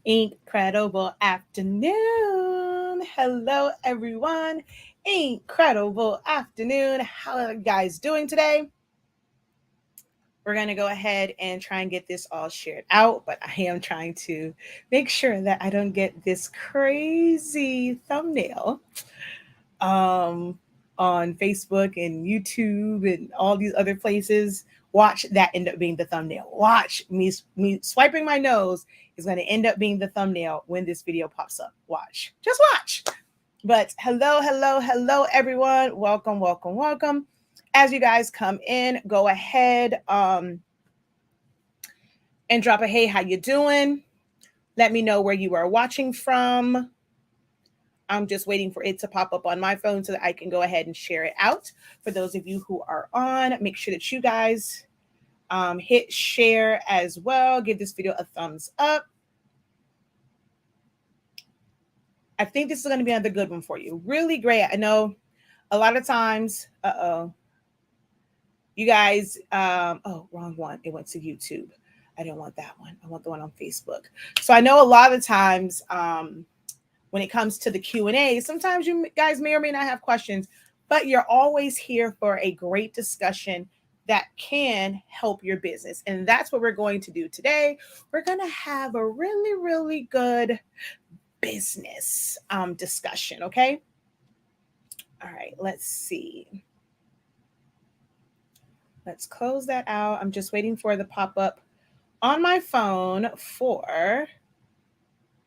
Incredible afternoon. Hello, everyone. Incredible afternoon. How are you guys doing today? We're going to go ahead and try and get this all shared out, but I am trying to make sure that I don't get this crazy thumbnail um, on Facebook and YouTube and all these other places. Watch that end up being the thumbnail. Watch me swiping my nose is going to end up being the thumbnail when this video pops up. Watch, just watch. But hello, everyone. Welcome, welcome, welcome. As you guys come in, go ahead and drop a hey, how you doing? Let me know where you are watching from. I'm just waiting for it to pop up on my phone so that I can go ahead and share it out. For those of you who are on, make sure that you guys hit share as well. Give this video a thumbs up. I think this is going to be another good one for you. Really great. I know a lot of times, you guys, wrong one. It went to YouTube. I didn't want that one. I want the one on Facebook. So I know a lot of times, when it comes to the Q&A, sometimes you guys may or may not have questions, but you're always here for a great discussion that can help your business. And that's what we're going to do today. We're going to have a really, really good business discussion, okay? All right, let's see. Let's close that out. I'm just waiting for the pop-up on my phone for,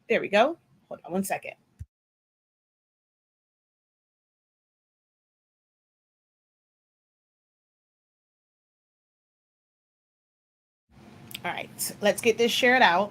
there we go. Hold on one second. All right, let's get this shared out.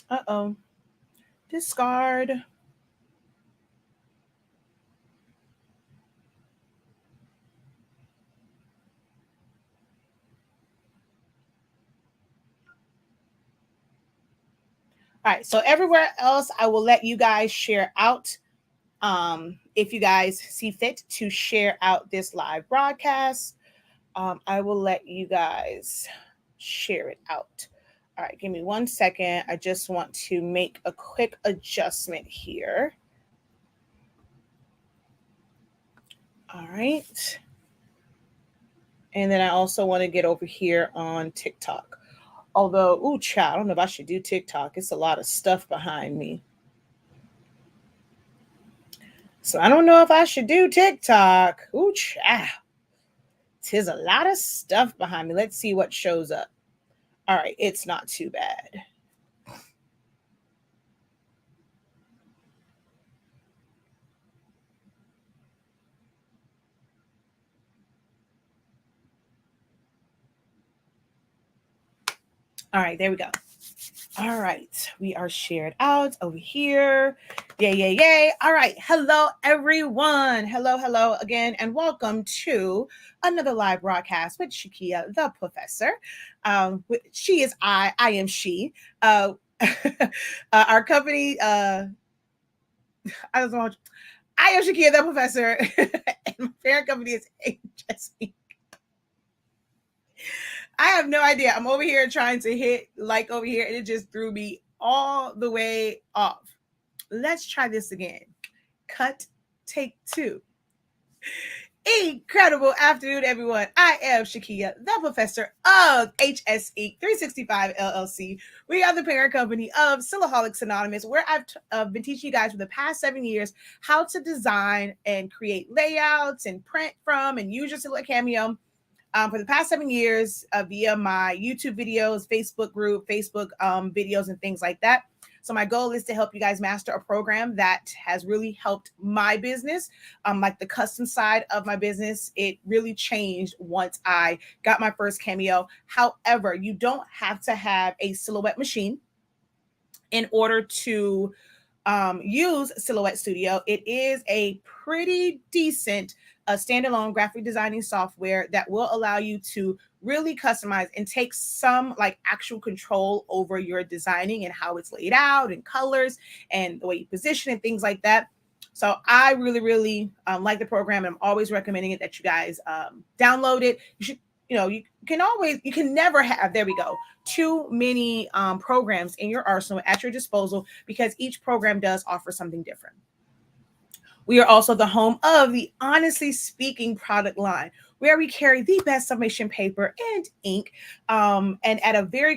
Uh-oh. Discard. All right, so everywhere else, I will let you guys share out. If you guys see fit to share out this live broadcast, I will let you guys share it out. All right, give me 1 second. I just want to make a quick adjustment here. All right. And then I also want to get over here on TikTok. Although, ooh, child, I don't know if I should do TikTok. It's a lot of stuff behind me. So I don't know if I should do TikTok. Ooh, child. There's a lot of stuff behind me. Let's see what shows up. All right, it's not too bad. All right, there we go. All right, we are shared out over here. Yay, yay, yay. All right, hello, everyone. Hello again, and welcome to another live broadcast with Shakia, the professor. She is I am she. Our company, I don't know. I am Shakia, the professor, and my parent company is HSE. I have no idea. I'm over here trying to hit like over here, and it just threw me all the way off. Let's try this again. Cut, take two. Incredible afternoon, everyone. I am Shakia, the professor of HSE 365 LLC. We are the parent company of Silaholics Anonymous, where I've been teaching you guys for the past 7 years how to design and create layouts and print from and use your Silla Cameo. For the past 7 years via my YouTube videos, Facebook group, Facebook videos, and things like that. So my goal is to help you guys master a program that has really helped my business. Like the custom side of my business, it really changed once I got my first Cameo. However, you don't have to have a silhouette machine in order to use Silhouette Studio. It is a pretty decent standalone graphic designing software that will allow you to really customize and take some like actual control over your designing and how it's laid out and colors and the way you position and things like that. So I really like the program, and I'm always recommending it that you guys download it. You should, you can never have, there we go, too many programs in your arsenal at your disposal, because each program does offer something different. We are also the home of the Honestly Speaking product line, where we carry the best sublimation paper and ink, and at a very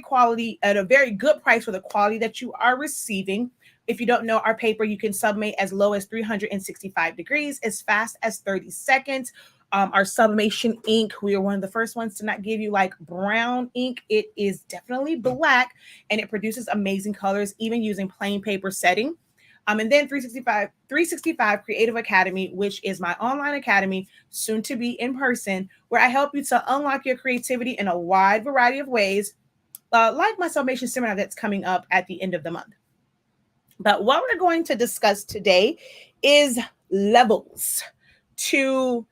good price for the quality that you are receiving. If you don't know our paper, you can sublimate as low as 365 degrees, as fast as 30 seconds. Our sublimation ink, we are one of the first ones to not give you like brown ink. It is definitely black, and it produces amazing colors, even using plain paper setting. And then 365 Creative Academy, which is my online academy, soon to be in person, where I help you to unlock your creativity in a wide variety of ways, like my sublimation seminar that's coming up at the end of the month. But what we're going to discuss today is levels to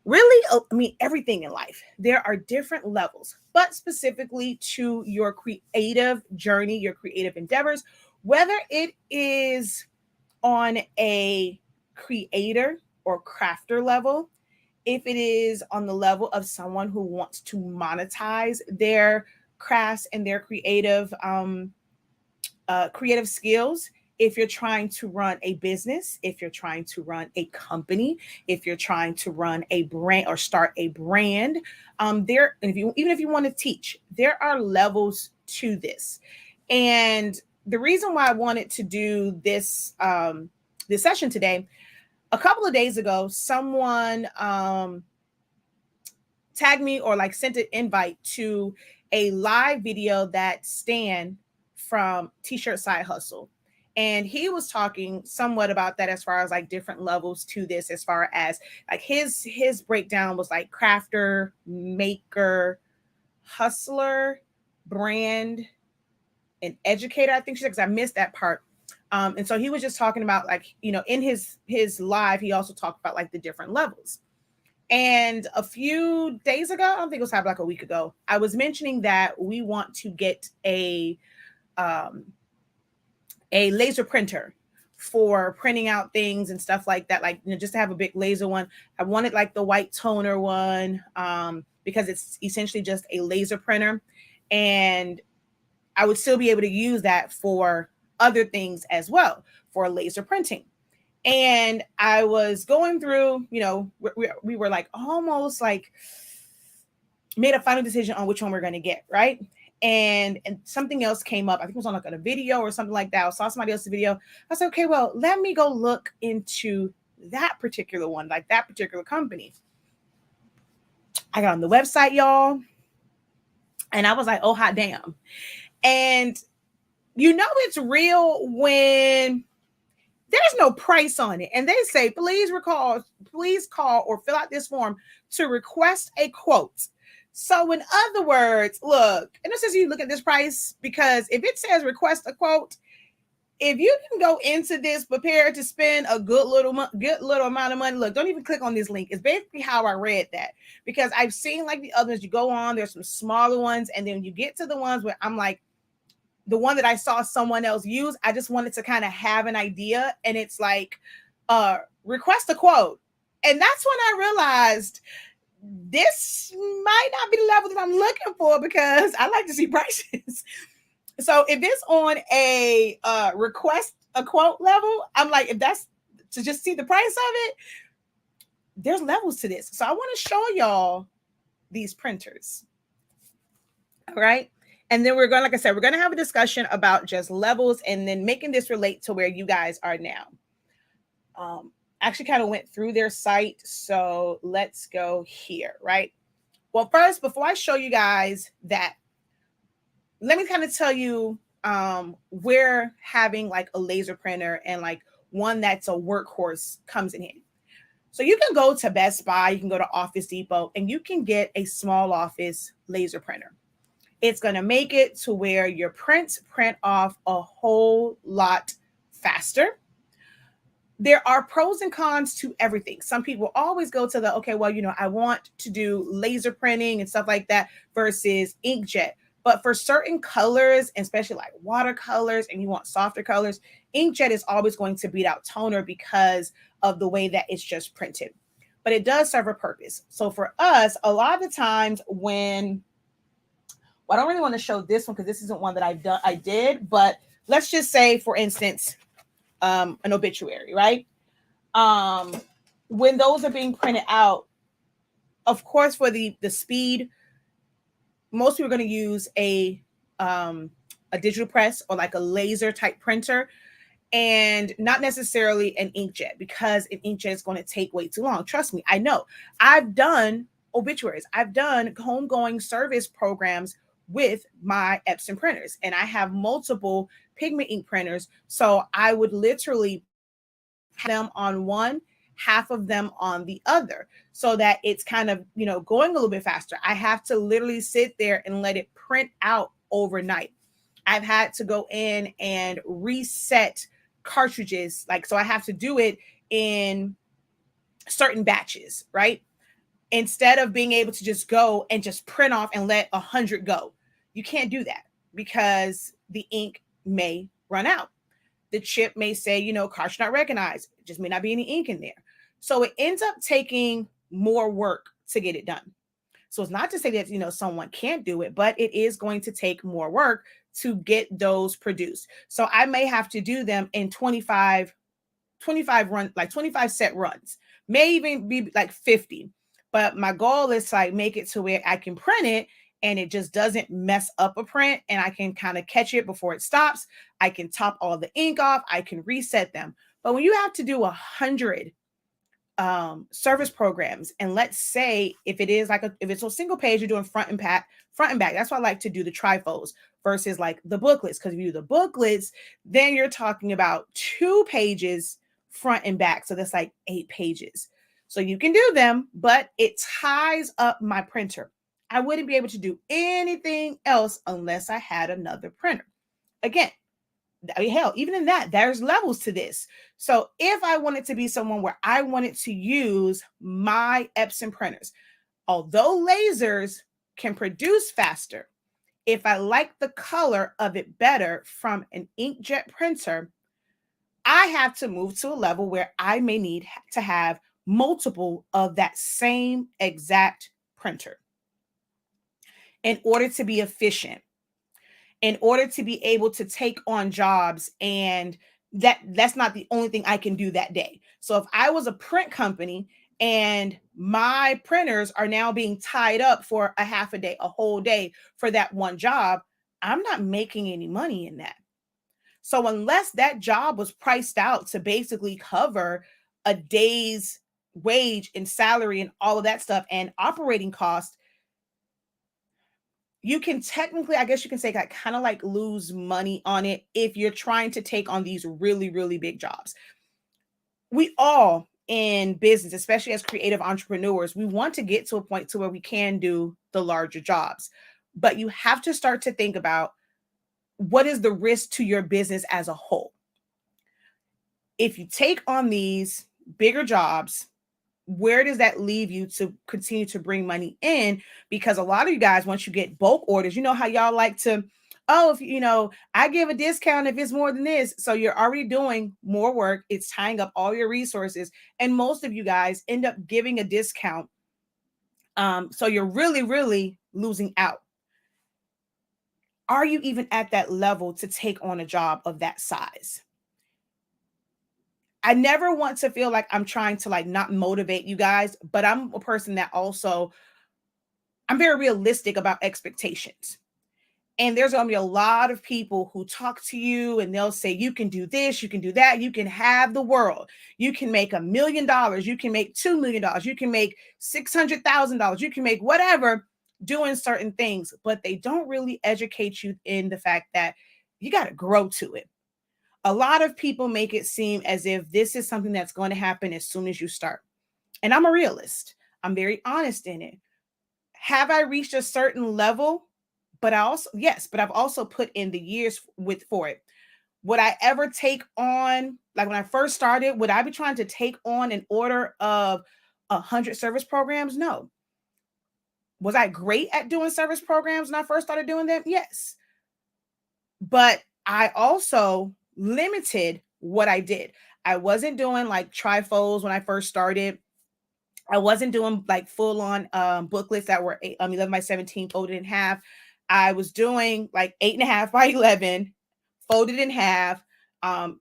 really, everything in life. There are different levels, but specifically to your creative journey, your creative endeavors, whether it is on a creator or crafter level, if it is on the level of someone who wants to monetize their crafts and their creative skills, if you're trying to run a business, if you're trying to run a company, if you're trying to run a brand or start a brand, even if you want to teach, there are levels to this. And the reason why I wanted to do this this session today, a couple of days ago, someone tagged me or like sent an invite to a live video that Stan from T-Shirt Side Hustle. And he was talking somewhat about that as far as like different levels to this, as far as like his breakdown was like crafter, maker, hustler, brand, and educator. I think she said, because I missed that part. And so he was just talking about like, in his live, he also talked about like the different levels. And a few days ago, I don't think it was probably like a week ago, I was mentioning that we want to get a laser printer for printing out things and stuff like that, like just to have a big laser one. I wanted like the white toner one, because it's essentially just a laser printer, and I would still be able to use that for other things as well, for laser printing. And I was going through, we were like almost like made a final decision on which one we're going to get, right? And something else came up. I think it was on like a video or something like that. I saw somebody else's video. I said, okay, well, let me go look into that particular one, like that particular company. I got on the website, y'all, and I was like, oh, hot damn. And it's real when there's no price on it. And they say, please call or fill out this form to request a quote. So in other words, look, and it says you look at this price, because if it says request a quote, if you can go into this prepared to spend a good little amount of money, look, don't even click on this link. It's basically how I read that, because I've seen like the others, you go on, there's some smaller ones, and then you get to the ones where I'm like, the one that I saw someone else use, I just wanted to kind of have an idea, and it's like request a quote. And that's when I realized this might not be the level that I'm looking for, because I like to see prices. So if it's on a request a quote level, I'm like, if that's to just see the price of it, there's levels to this. So I want to show y'all these printers. All right. And then we're going to have a discussion about just levels, and then making this relate to where you guys are now. Actually kind of went through their site. So let's go here, right? Well, first, before I show you guys that, let me kind of tell you where having like a laser printer and like one that's a workhorse comes in handy. So you can go to Best Buy, you can go to Office Depot, and you can get a small office laser printer. It's going to make it to where your prints print off a whole lot faster. There are pros and cons to everything. Some people always go to the, okay, well, I want to do laser printing and stuff like that versus inkjet. But for certain colors, especially like watercolors, and you want softer colors, inkjet is always going to beat out toner because of the way that it's just printed. But it does serve a purpose. So for us, a lot of the times well, I don't really want to show this one because this isn't one that I did, but let's just say, for instance, an obituary, right? When those are being printed out, of course, for the speed, most people are going to use a digital press or like a laser type printer, and not necessarily an inkjet, because an inkjet is going to take way too long. Trust me, I know. I've done obituaries. I've done homegoing service programs with my Epson printers, and I have multiple pigment ink printers. So I would literally have them on one, half of them on the other, so that it's kind of, going a little bit faster. I have to literally sit there and let it print out overnight. I've had to go in and reset cartridges. So I have to do it in certain batches, right? Instead of being able to just go and just print off and let 100 go. You can't do that because the ink may run out. The chip may say, cartridge not recognized. It just may not be any ink in there. So it ends up taking more work to get it done. So it's not to say that, someone can't do it, but it is going to take more work to get those produced. So I may have to do them in 25 set runs, may even be like 50. But my goal is to make it to where I can print it and it just doesn't mess up a print, and I can kind of catch it before it stops. I can top all the ink off. I can reset them. But when you have to do 100 service programs, and let's say if it's a single page, you're doing front and back. That's why I like to do the trifolds versus like the booklets, because if you do the booklets, then you're talking about 2 pages front and back. So that's like 8 pages. So you can do them, but it ties up my printer. I wouldn't be able to do anything else unless I had another printer. Again, hell, even in that, there's levels to this. So if I wanted to be someone where I wanted to use my Epson printers, although lasers can produce faster, if I like the color of it better from an inkjet printer, I have to move to a level where I may need to have multiple of that same exact printer in order to be efficient, in order to be able to take on jobs. And that's not the only thing I can do that day. So if I was a print company and my printers are now being tied up for a half a day, a whole day for that one job, I'm not making any money in that. So unless that job was priced out to basically cover a day's wage and salary and all of that stuff and operating costs, you can technically, I guess you can say, kind of like lose money on it if you're trying to take on these really, really big jobs. We all in business, especially as creative entrepreneurs, we want to get to a point to where we can do the larger jobs. But you have to start to think about, what is the risk to your business as a whole? If you take on these bigger jobs, where does that leave you to continue to bring money in? Because a lot of you guys, once you get bulk orders, how y'all like to, if I give a discount if it's more than this. So you're already doing more work. It's tying up all your resources. And most of you guys end up giving a discount. So you're really, really losing out. Are you even at that level to take on a job of that size? I never want to feel like I'm trying to not motivate you guys, but I'm a person that also, I'm very realistic about expectations. And there's going to be a lot of people who talk to you and they'll say, you can do this, you can do that, you can have the world. You can make $1 million, you can make $2 million, you can make $600,000, you can make whatever doing certain things, but they don't really educate you in the fact that, you got to grow to it. A lot of people make it seem as if this is something that's going to happen as soon as you start. And I'm a realist. I'm very honest in it. Have I reached a certain level? But I also, yes, but I've also put in the years for it. Would I ever take on, like when I first started, would I be trying to take on an order of 100 service programs? No. Was I great at doing service programs when I first started doing them? Yes. But I also limited what I did. I wasn't doing like trifolds when I first started. I wasn't doing like full on booklets that were 11 by 17 folded in half. I was doing like 8.5 by 11 folded in half,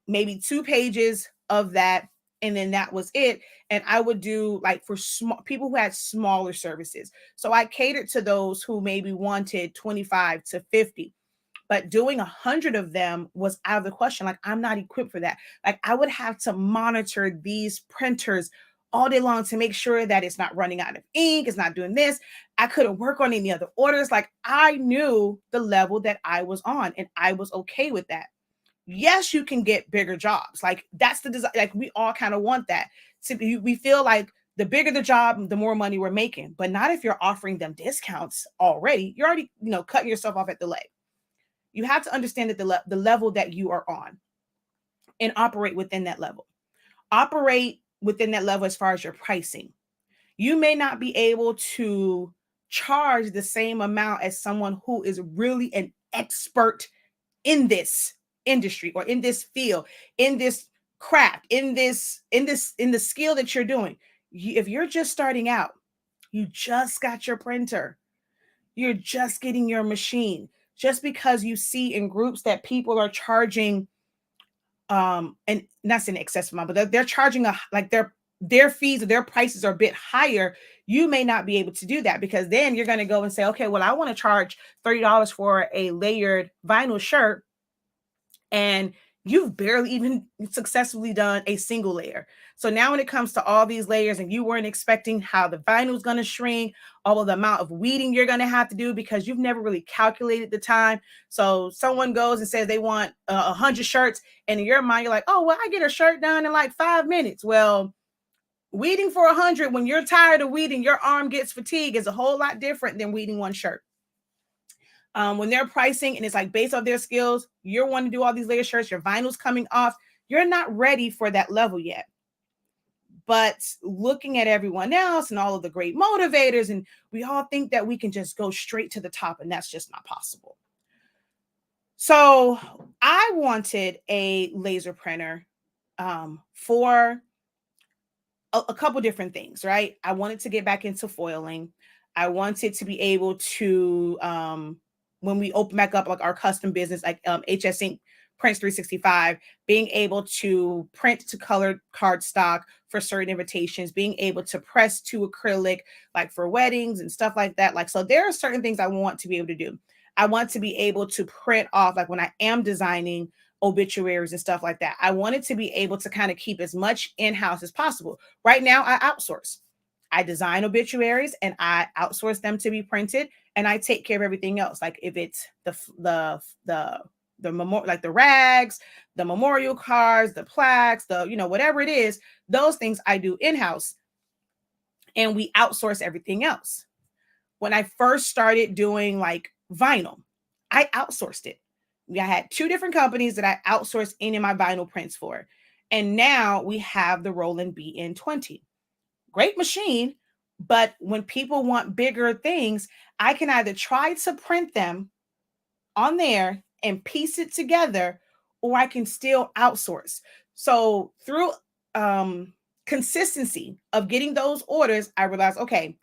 maybe 2 pages of that. And then that was it. And I would do like for small people who had smaller services. So I catered to those who maybe wanted 25 to 50. But doing 100 of them was out of the question. Like, I'm not equipped for that. Like, I would have to monitor these printers all day long to make sure that it's not running out of ink, it's not doing this. I couldn't work on any other orders. Like, I knew the level that I was on, and I was okay with that. Yes, you can get bigger jobs. Like, that's the design. Like, we all kind of want that. So we feel like the bigger the job, the more money we're making, but not if you're offering them discounts already. You're already, cutting yourself off at the leg. You have to understand that the level that you are on and operate within that level. Operate within that level as far as your pricing. You may not be able to charge the same amount as someone who is really an expert in this industry or in this field, in this craft, in the skill that you're doing. If you're just starting out, you just got your printer, you're just getting your machine. Just because you see in groups that people are charging and not in excess amount, but they're charging their fees or their prices are a bit higher, you may not be able to do that, because then you're going to go and say, okay, well, I want to charge $30 for a layered vinyl shirt, and you've barely even successfully done a single layer. So now when it comes to all these layers and you weren't expecting how the vinyl is going to shrink, all of the amount of weeding you're going to have to do because you've never really calculated the time. So someone goes and says they want 100 shirts, and in your mind, you're like, oh, well, I get a shirt done in like 5 minutes. Well, weeding for 100, when you're tired of weeding, your arm gets fatigued, is a whole lot different than weeding one shirt. When they're pricing and it's like based on their skills, you're wanting to do all these layer shirts, your vinyl's coming off, you're not ready for that level yet. But looking at everyone else and all of the great motivators, and we all think that we can just go straight to the top, and that's just not possible. So I wanted a laser printer for a couple different things, right? I wanted to get back into foiling. I wanted to be able to, when we open back up like our custom business, like HS Ink Prints 365, being able to print to colored cardstock for certain invitations, being able to press to acrylic, like for weddings and stuff like that. Like, so there are certain things I want to be able to do. I want to be able to print off, like when I am designing obituaries and stuff like that. I wanted to be able to kind of keep as much in-house as possible. Right now, I outsource. I design obituaries and I outsource them to be printed, and I take care of everything else. Like if it's the memorial, like the rags, the memorial cards, the plaques, whatever it is, those things I do in-house, and we outsource everything else. When I first started doing like vinyl, I outsourced it. I had 2 different companies that I outsourced any of my vinyl prints for. And now we have the Roland BN20. Great machine, but when people want bigger things, I can either try to print them on there and piece it together, or I can still outsource. So through consistency of getting those orders, I realized, okay,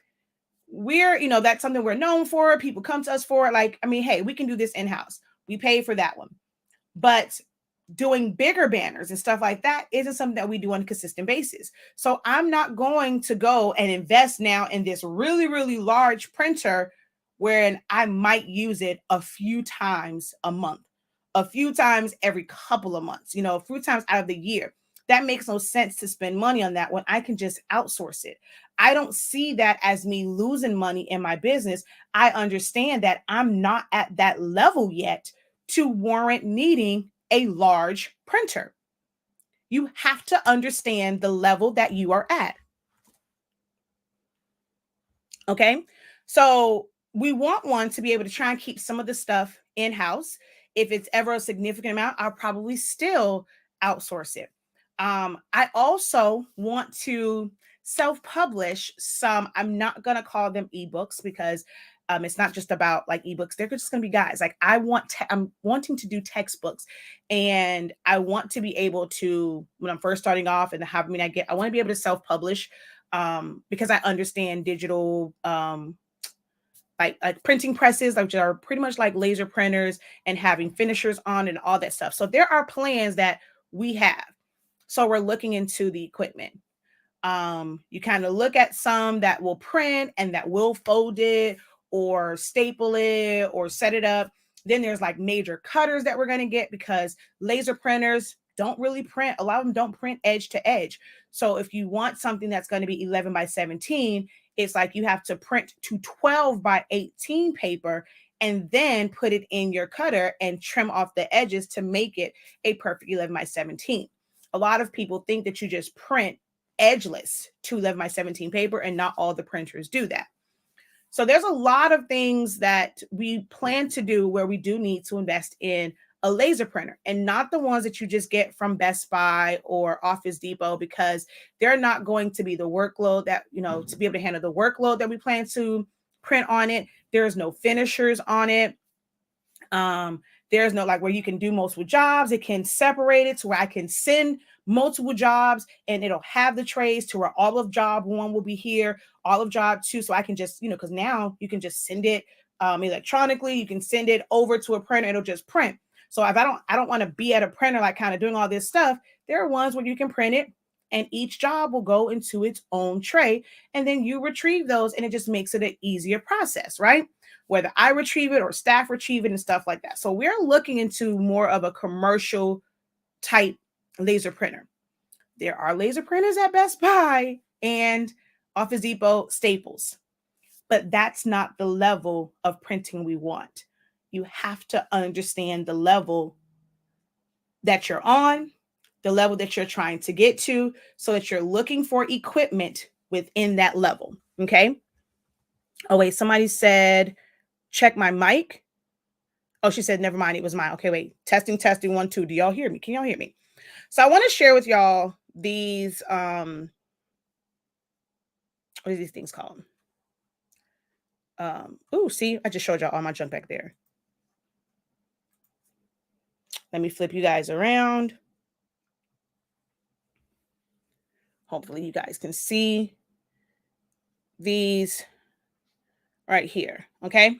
that's something we're known for. People come to us for it. Like, I mean, hey, we can do this in-house. We pay for that one. But doing bigger banners and stuff like that isn't something that we do on a consistent basis. So I'm not going to go and invest now in this really, really large printer wherein I might use it a few times a month, a few times every couple of months, a few times out of the year. That makes no sense to spend money on that when I can just outsource it. I don't see that as me losing money in my business. I understand that I'm not at that level yet to warrant needing a large printer. You have to understand the level that you are at. Okay. So we want one to be able to try and keep some of the stuff in house. If it's ever a significant amount, I'll probably still outsource it. I also want to self-publish some. I'm not gonna call them ebooks because it's not just about like ebooks. They're just gonna be guys. Like I'm wanting to do textbooks, and I want to be able to when I'm first starting off and how many I get. I want to be able to self-publish because I understand digital like printing presses, which are pretty much like laser printers and having finishers on and all that stuff. So there are plans that we have. So we're looking into the equipment. You kind of look at some that will print and that will fold it or staple it or set it up. Then there's like major cutters that we're going to get because laser printers don't really print. A lot of them don't print edge to edge. So if you want something that's going to be 11 by 17, it's like you have to print to 12 by 18 paper and then put it in your cutter and trim off the edges to make it a perfect 11 by 17. A lot of people think that you just print edgeless to 11 by 17 paper, and not all the printers do that. So there's a lot of things that we plan to do where we do need to invest in a laser printer, and not the ones that you just get from Best Buy or Office Depot, because they're not going to be the workload that, to be able to handle the workload that we plan to print on it. There's no finishers on it. There's no like where you can do multiple jobs. It can separate it to where I can send multiple jobs and it'll have the trays to where all of job one will be here, all of job two. So I can just, because now you can just send it electronically. You can send it over to a printer. It'll just print. So if I don't want to be at a printer, like kind of doing all this stuff, there are ones where you can print it and each job will go into its own tray. And then you retrieve those and it just makes it an easier process, right? Whether I retrieve it or staff retrieve it and stuff like that. So we're looking into more of a commercial type laser printer. There are laser printers at Best Buy and Office Depot, Staples, but that's not the level of printing we want. You have to understand the level that you're on, the level that you're trying to get to, so that you're looking for equipment within that level. Okay. Oh, wait, somebody said, check my mic. Oh, she said, never mind. It was mine. Okay, wait. Testing, 1, 2. Do y'all hear me? Can y'all hear me? So I want to share with y'all these, what are these things called? See, I just showed y'all all my junk back there. Let me flip you guys around. Hopefully you guys can see these right here. Okay.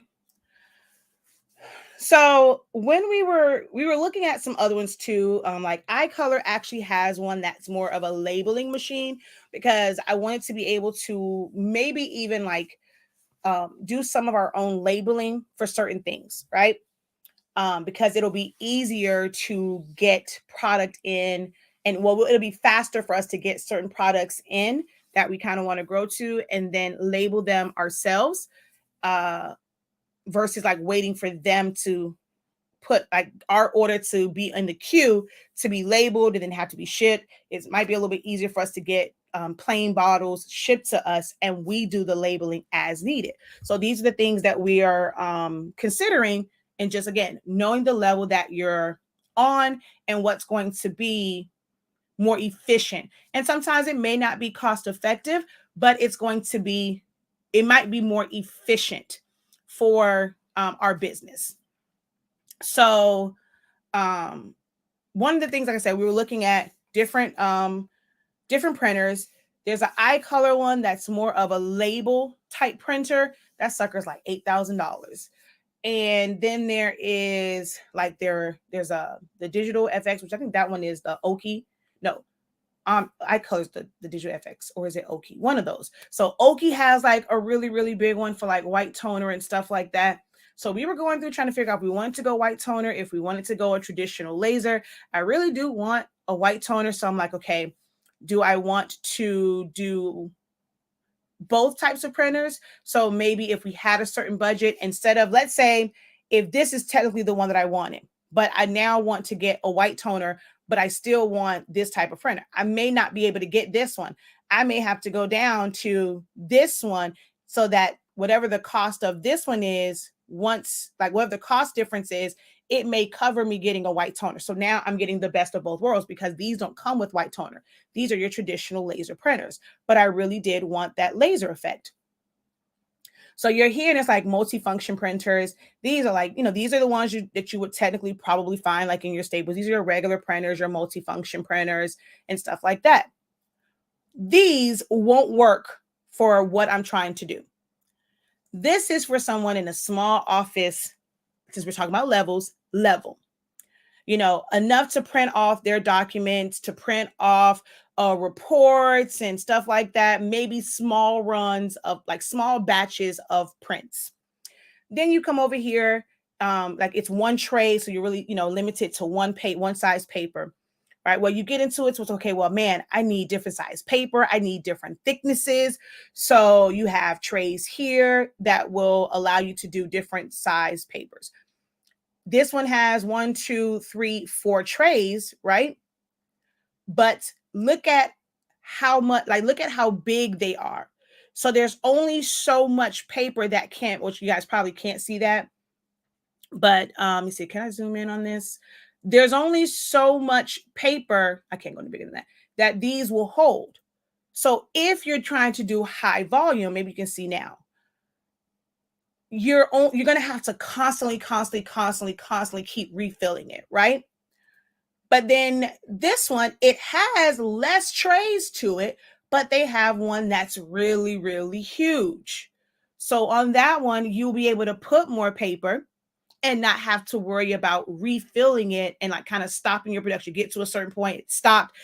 So when we were looking at some other ones too, like iColor actually has one that's more of a labeling machine, because I wanted to be able to maybe even like do some of our own labeling for certain things, right? Because it'll be easier to get product in, and it'll be faster for us to get certain products in that we kind of want to grow to, and then label them ourselves. Versus like waiting for them to put like our order to be in the queue to be labeled and then have to be shipped. It might be a little bit easier for us to get plain bottles shipped to us and we do the labeling as needed. So these are the things that we are considering, and just again, knowing the level that you're on and what's going to be more efficient. And sometimes it may not be cost effective, but it might be more efficient for our business. So one of the things, like I said, we were looking at different printers. There's an iColor one that's more of a label type printer. That sucker's like $8,000. And then there is like there's the Digital FX, which I think that one is the Oki. No, iColor's the Digital FX, or is it Oki? One of those. So Oki has like a really, really big one for like white toner and stuff like that. So we were going through trying to figure out if we wanted to go white toner, if we wanted to go a traditional laser. I really do want a white toner. So I'm like, okay, do I want to do both types of printers? So maybe if we had a certain budget, instead of, let's say, if this is technically the one that I wanted, but I now want to get a white toner, but I still want this type of printer. I may not be able to get this one. I may have to go down to this one so that whatever the cost of this one is, once like whatever the cost difference is, it may cover me getting a white toner. So now I'm getting the best of both worlds because these don't come with white toner. These are your traditional laser printers, but I really did want that laser effect. So you're here and it's like multifunction printers. These are like, these are the ones that you would technically probably find like in your staples. These are your regular printers, your multifunction printers and stuff like that. These won't work for what I'm trying to do. This is for someone in a small office, since we're talking about level. Enough to print off their documents, to print off reports and stuff like that, maybe small runs of like small batches of prints. Then you come over here, like it's one tray, so you're really, limited to one size paper, right? Well, you get into it, so it's okay, well, man, I need different size paper, I need different thicknesses. So you have trays here that will allow you to do different size papers. This one has 1, 2, 3, 4 trays, right? But look at how much, look at how big they are. So there's only so much paper that which you guys probably can't see that. But let me see, can I zoom in on this? There's only so much paper, I can't go any bigger than that these will hold. So if you're trying to do high volume, maybe you can see now, you're going to have to constantly keep refilling it, right? But then this one, it has less trays to it, but they have one that's really, really huge. So on that one, you'll be able to put more paper and not have to worry about refilling it and like kind of stopping your production. Get to a certain point, it stopped.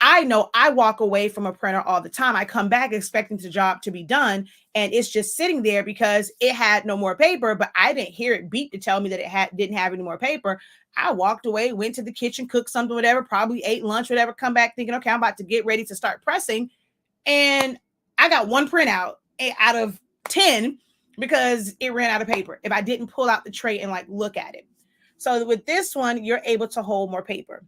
I know I walk away from a printer all the time. I come back expecting the job to be done and it's just sitting there because it had no more paper, but I didn't hear it beep to tell me that it didn't have any more paper. I walked away, went to the kitchen, cooked something, whatever, probably ate lunch, whatever, come back thinking, okay, I'm about to get ready to start pressing. And I got one printout out of 10 because it ran out of paper if I didn't pull out the tray and like look at it. So with this one, you're able to hold more paper.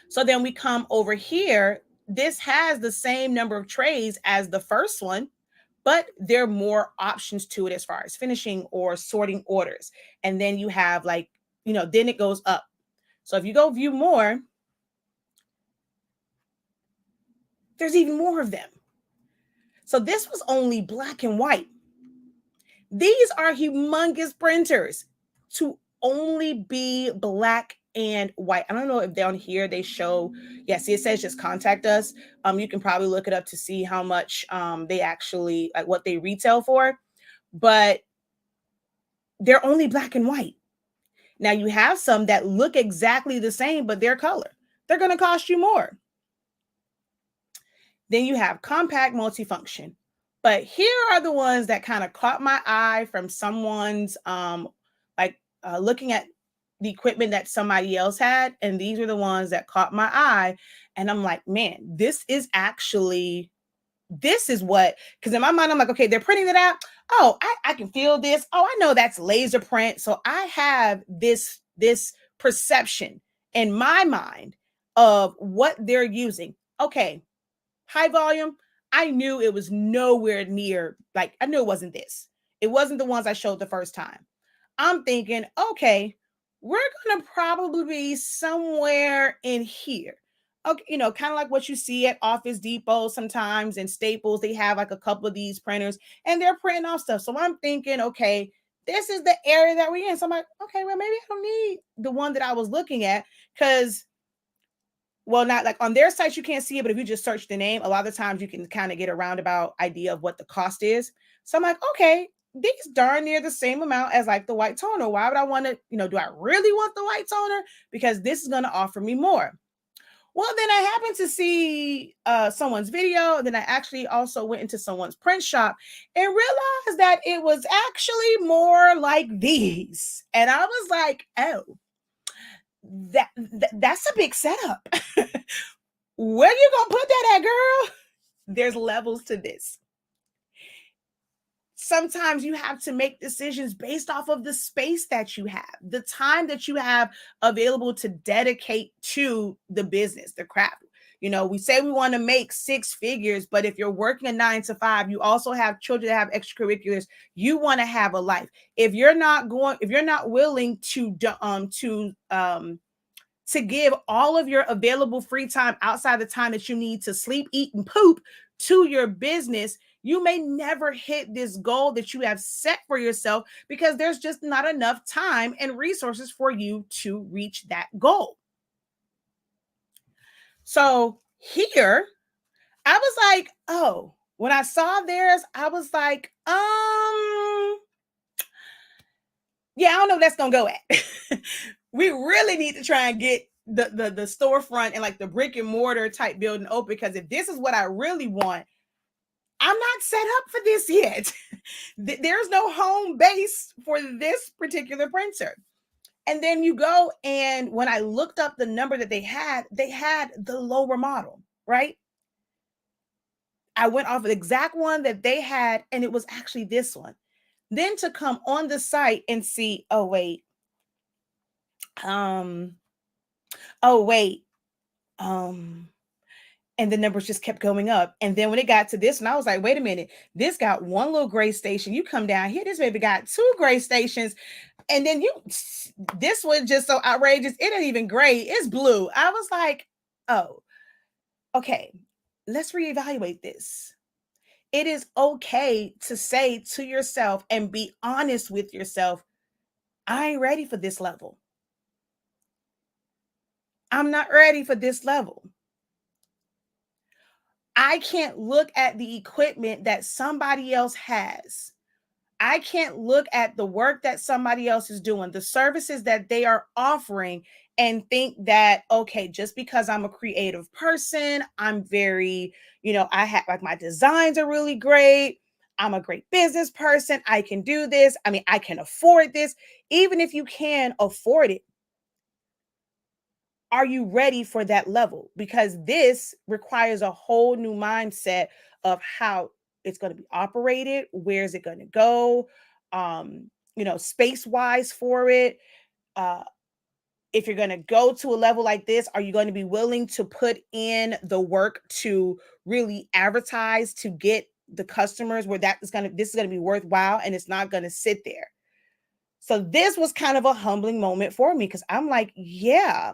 So then we come over here. This has the same number of trays as the first one, but there are more options to it as far as finishing or sorting orders. And then you have like, then it goes up. So if you go view more, there's even more of them. So this was only black and white. These are humongous printers to only be black and white. I don't know if down here they show, see, it says just contact us. You can probably look it up to see how much they actually, like what they retail for, but they're only black and white. Now you have some that look exactly the same, but they're color. They're going to cost you more. Then you have compact multifunction. But here are the ones that kind of caught my eye from someone's looking at the equipment that somebody else had. And these are the ones that caught my eye. And I'm like, man, this is what, because in my mind, I'm like, okay, they're printing it out. Oh, I can feel this. Oh, I know that's laser print. So I have this perception in my mind of what they're using. Okay, high volume, I knew it was nowhere near, like, I knew it wasn't this. It wasn't the ones I showed the first time. I'm thinking, okay, we're going to probably be somewhere in here. Okay, kind of like what you see at Office Depot sometimes and Staples, they have like a couple of these printers and they're printing off stuff. So I'm thinking, okay, this is the area that we're in. So I'm like, okay, well, maybe I don't need the one that I was looking at because, well, not like on their sites, you can't see it, but if you just search the name, a lot of times you can kind of get a roundabout idea of what the cost is. So I'm like, okay, these darn near the same amount as like the white toner. Why would I want to, do I really want the white toner? Because this is going to offer me more. Well, then I happened to see someone's video. And then I actually also went into someone's print shop and realized that it was actually more like these. And I was like, oh, that's a big setup. Where you gonna put that at, girl? There's levels to this. sometimes you have to make decisions based off of the space that you have, the time that you have available to dedicate to the business, the craft. We say we want to make six figures, but if you're working a 9 to 5, you also have children that have extracurriculars. You want to have a life. If you're not willing to give all of your available free time outside the time that you need to sleep, eat, and poop to your business, you may never hit this goal that you have set for yourself because there's just not enough time and resources for you to reach that goal. So here, I was like, oh, when I saw theirs, I was like, yeah, I don't know where that's gonna go at. We really need to try and get the storefront and like the brick and mortar type building open, because if this is what I really want, I'm not set up for this yet. There's no home base for this particular printer. And then you go, and when I looked up the number that they had the lower model, right? I went off the exact one that they had, and it was actually this one. Then to come on the site and see, oh wait, and the numbers just kept going up. And then when it got to this one, I was like, wait a minute, this got one little gray station. You come down here, this baby got two gray stations. And then this was just so outrageous. It ain't even gray, it's blue. I was like, oh, okay, let's reevaluate this. It is okay to say to yourself and be honest with yourself, I ain't ready for this level. I'm not ready for this level. I can't look at the equipment that somebody else has. I can't look at the work that somebody else is doing, the services that they are offering, and think that, okay, just because I'm a creative person, I'm very, I have like my designs are really great. I'm a great business person. I can do this. I mean, I can afford this. Even if you can afford it, are you ready for that level? Because this requires a whole new mindset of how it's going to be operated. Where is it going to go? Space wise for it. If you're going to go to a level like this, are you going to be willing to put in the work to really advertise, to get the customers where this is going to be worthwhile, and it's not going to sit there? So this was kind of a humbling moment for me, because I'm like, yeah.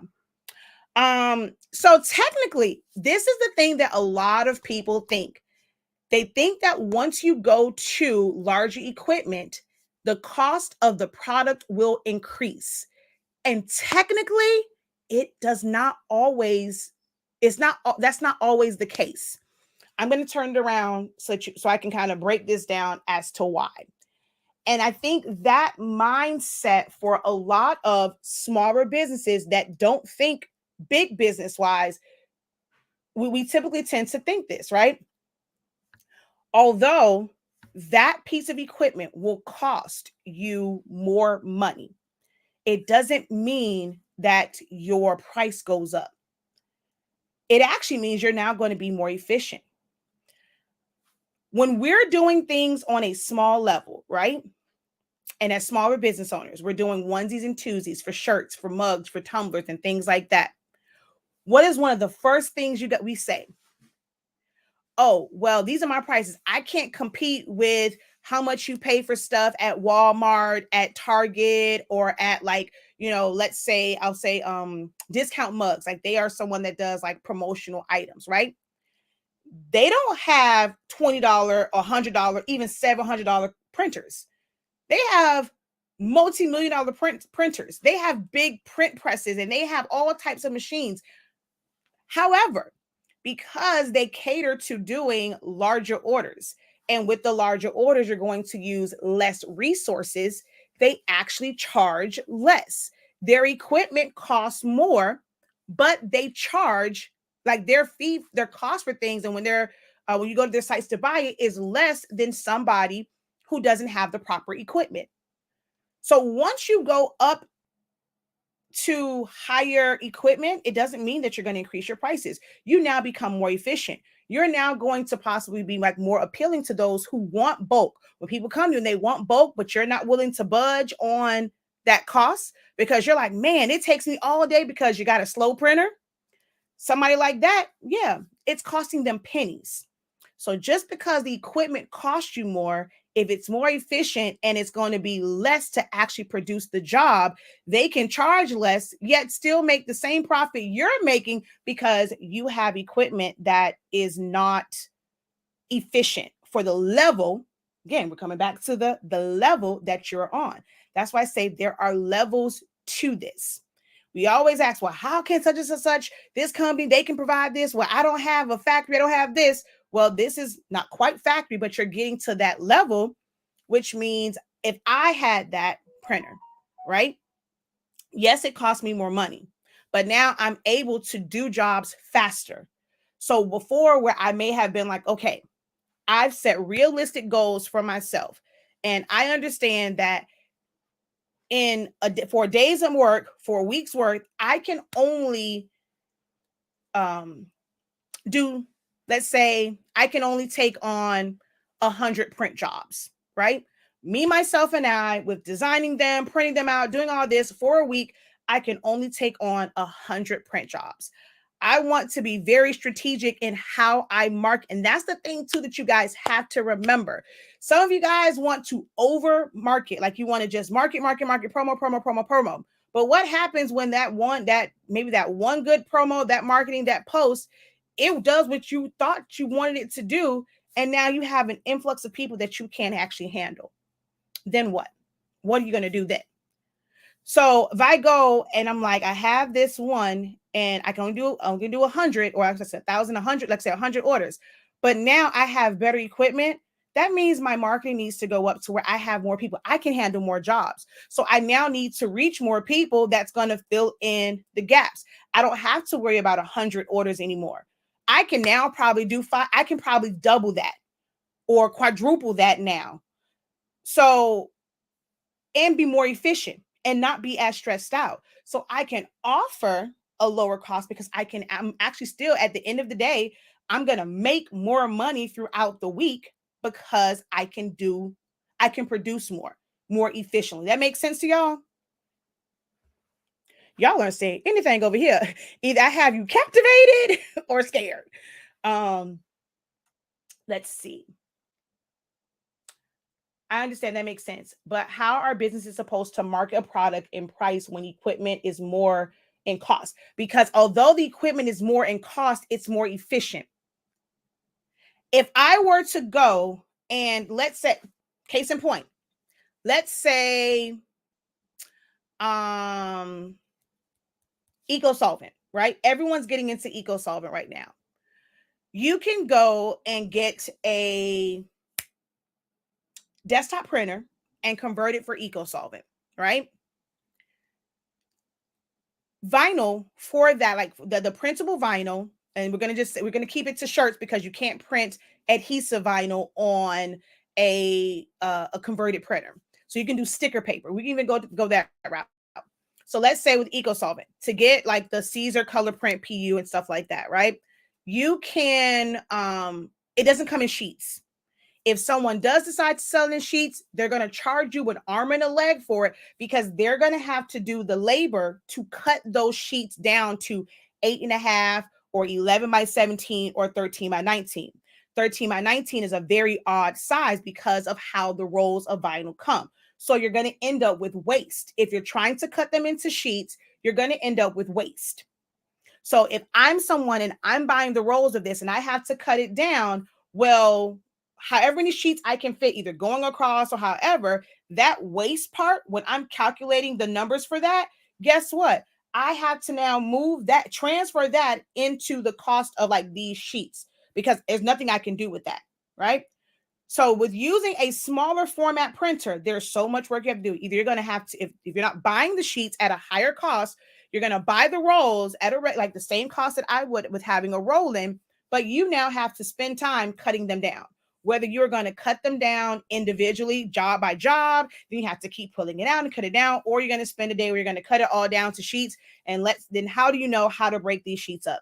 So technically, this is the thing that a lot of people think. They think that once you go to larger equipment, the cost of the product will increase. And technically, that's not always the case. I'm going to turn it around so I can kind of break this down as to why. And I think that mindset for a lot of smaller businesses that don't think big business wise, we typically tend to think this, right? Although that piece of equipment will cost you more money, it doesn't mean that your price goes up. It actually means you're now going to be more efficient. When we're doing things on a small level, right? And as smaller business owners, we're doing onesies and twosies for shirts, for mugs, for tumblers, and things like that. What is one of the first things we say? Oh, well, these are my prices. I can't compete with how much you pay for stuff at Walmart, at Target, or at let's say, I'll say discount mugs. Like, they are someone that does like promotional items, right? They don't have $20, $100, even $700 printers. They have multi-million dollar printers. They have big print presses, and they have all types of machines. However, because they cater to doing larger orders, and with the larger orders, you're going to use less resources, they actually charge less. Their equipment costs more, but they charge, like, their cost for things, and when you go to their sites to buy it, is less than somebody who doesn't have the proper equipment. So once you go up to higher equipment, it doesn't mean that you're going to increase your prices. You now become more efficient. you're now going to possibly be like more appealing to those who want bulk. When people come to you and they want bulk, but you're not willing to budge on that cost because you're like, man, it takes me all day because you got a slow printer. Somebody like that, yeah, it's costing them pennies. So just because the equipment costs you more, if it's more efficient and it's going to be less to actually produce the job, they can charge less, yet still make the same profit you're making because you have equipment that is not efficient for the level. Again, we're coming back to the level that you're on. That's why I say there are levels to this. We always ask, well, how can such and such, this company, they can provide this? Well, I don't have a factory, I don't have this. Well, this is not quite factory, but you're getting to that level, which means if I had that printer, right? Yes, it cost me more money, but now I'm able to do jobs faster. So before, where I may have been like, okay, I've set realistic goals for myself, and I understand that for days of work, for a week's work, I can only do, let's say I can only take on 100 print jobs, right? Me, myself, and I, with designing them, printing them out, doing all this for a week, I can only take on 100 print jobs. I want to be very strategic in how I market. And that's the thing too that you guys have to remember. Some of you guys want to over market, like you want to just market, promo. But what happens when that one good promo, that marketing, that post, it does what you thought you wanted it to do, and now you have an influx of people that you can't actually handle? Then what? What are you going to do then? So if I go and I'm like, I have this one and I'm going to do 100, or like I said, 1,000, 100, let's say 100 orders, but now I have better equipment. That means my marketing needs to go up to where I have more people. I can handle more jobs. So I now need to reach more people that's going to fill in the gaps. I don't have to worry about 100 orders anymore. I can now probably do 5. I can probably double that or quadruple that now. So, and be more efficient and not be as stressed out. So I can offer a lower cost because I'm actually still, at the end of the day, I'm going to make more money throughout the week because I can produce more efficiently. That makes sense to y'all? Y'all aren't saying anything over here. Either I have you captivated or scared. Let's see. I understand that makes sense, but how are businesses supposed to market a product and price when equipment is more in cost? Because although the equipment is more in cost, it's more efficient. If I were to go and let's say, case in point, let's say eco solvent, right? Everyone's getting into eco solvent right now. You can go and get a desktop printer and convert it for eco solvent, right? Vinyl for that, like the printable vinyl, and we're gonna keep it to shirts because you can't print adhesive vinyl on a converted printer. So you can do sticker paper. We can even go that route. So let's say with eco solvent, to get like the Caesar color print PU and stuff like that, right? You can it doesn't come in sheets. If someone does decide to sell in sheets, they're going to charge you an arm and a leg for it because they're going to have to do the labor to cut those sheets down to 8.5 or 11 by 17 or 13 by 19. 13 by 19 is a very odd size because of how the rolls of vinyl come. So you're going to end up with waste. If you're trying to cut them into sheets, you're going to end up with waste. So if I'm someone and I'm buying the rolls of this and I have to cut it down, well, however many sheets I can fit, either going across or however, that waste part, when I'm calculating the numbers for that, guess what? I have to now transfer that into the cost of like these sheets because there's nothing I can do with that, right? So with using a smaller format printer, there's so much work you have to do. Either you're going to have to, if you're not buying the sheets at a higher cost, you're going to buy the rolls at a rate like the same cost that I would with having a roll in, but you now have to spend time cutting them down. Whether you're going to cut them down individually, job by job, then you have to keep pulling it out and cut it down, or you're going to spend a day where you're going to cut it all down to sheets. And then how do you know how to break these sheets up?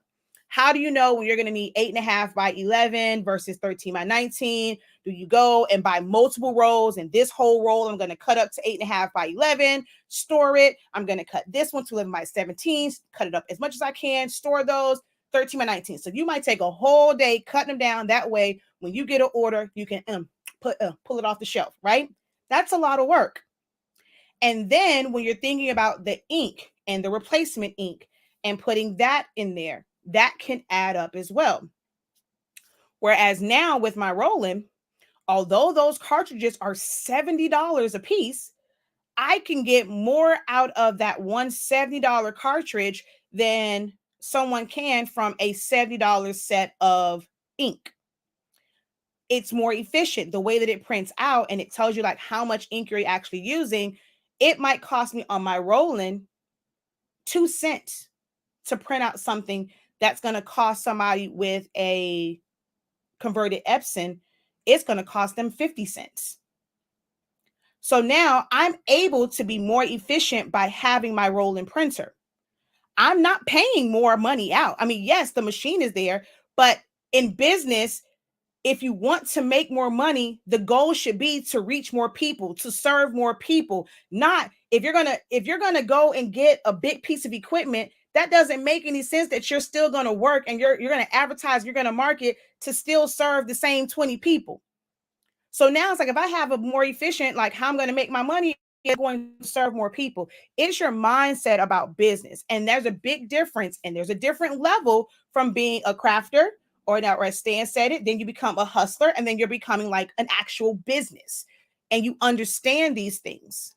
How do you know when you're going to need 8.5 by 11 versus 13 by 19? Do you go and buy multiple rolls, and this whole roll I'm going to cut up to 8.5 by 11, store it? I'm going to cut this one to 11 by 17, cut it up as much as I can, store those 13 by 19. So you might take a whole day cutting them down. That way, when you get an order, you can pull it off the shelf, right? That's a lot of work. And then when you're thinking about the ink and the replacement ink and putting that in there, that can add up as well. Whereas now with my rolling, although those cartridges are $70 a piece, I can get more out of that one $70 cartridge than someone can from a $70 set of ink. It's more efficient the way that it prints out, and it tells you like how much ink you're actually using. It might cost me on my rolling 2 cents to print out something that's going to cost somebody with a converted Epson. It's going to cost them 50 cents. So now I'm able to be more efficient by having my rolling printer. I'm not paying more money out. I mean, yes, the machine is there, but in business, if you want to make more money, the goal should be to reach more people, to serve more people. Not if you're gonna go and get a big piece of equipment, that doesn't make any sense that you're still gonna work and you're gonna advertise, you're gonna market to still serve the same 20 people. So now it's like if I have a more efficient, like how I'm gonna make my money, is going to serve more people. It's your mindset about business. And there's a big difference, and there's a different level from being a crafter or now, as Stan said it, then you become a hustler, and then you're becoming like an actual business, and you understand these things.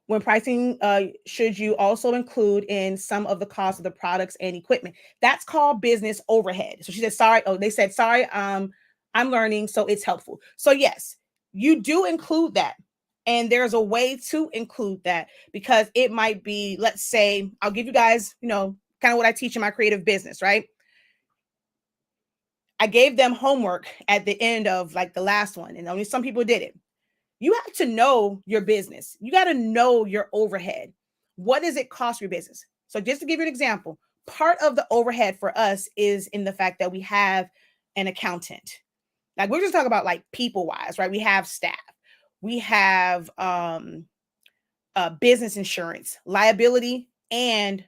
When pricing, should you also include in some of the cost of the products and equipment? That's called business overhead. So she said, sorry. Oh, they said, sorry, I'm learning, so it's helpful. So yes, you do include that. And there's a way to include that, because it might be, let's say, I'll give you guys, kind of what I teach in my creative business, right? I gave them homework at the end of like the last one, and only some people did it. You have to know your business. You got to know your overhead. What does it cost your business? So just to give you an example, part of the overhead for us is in the fact that we have an accountant. Like we're just talking about like people wise, right? We have staff. We have business insurance, liability, and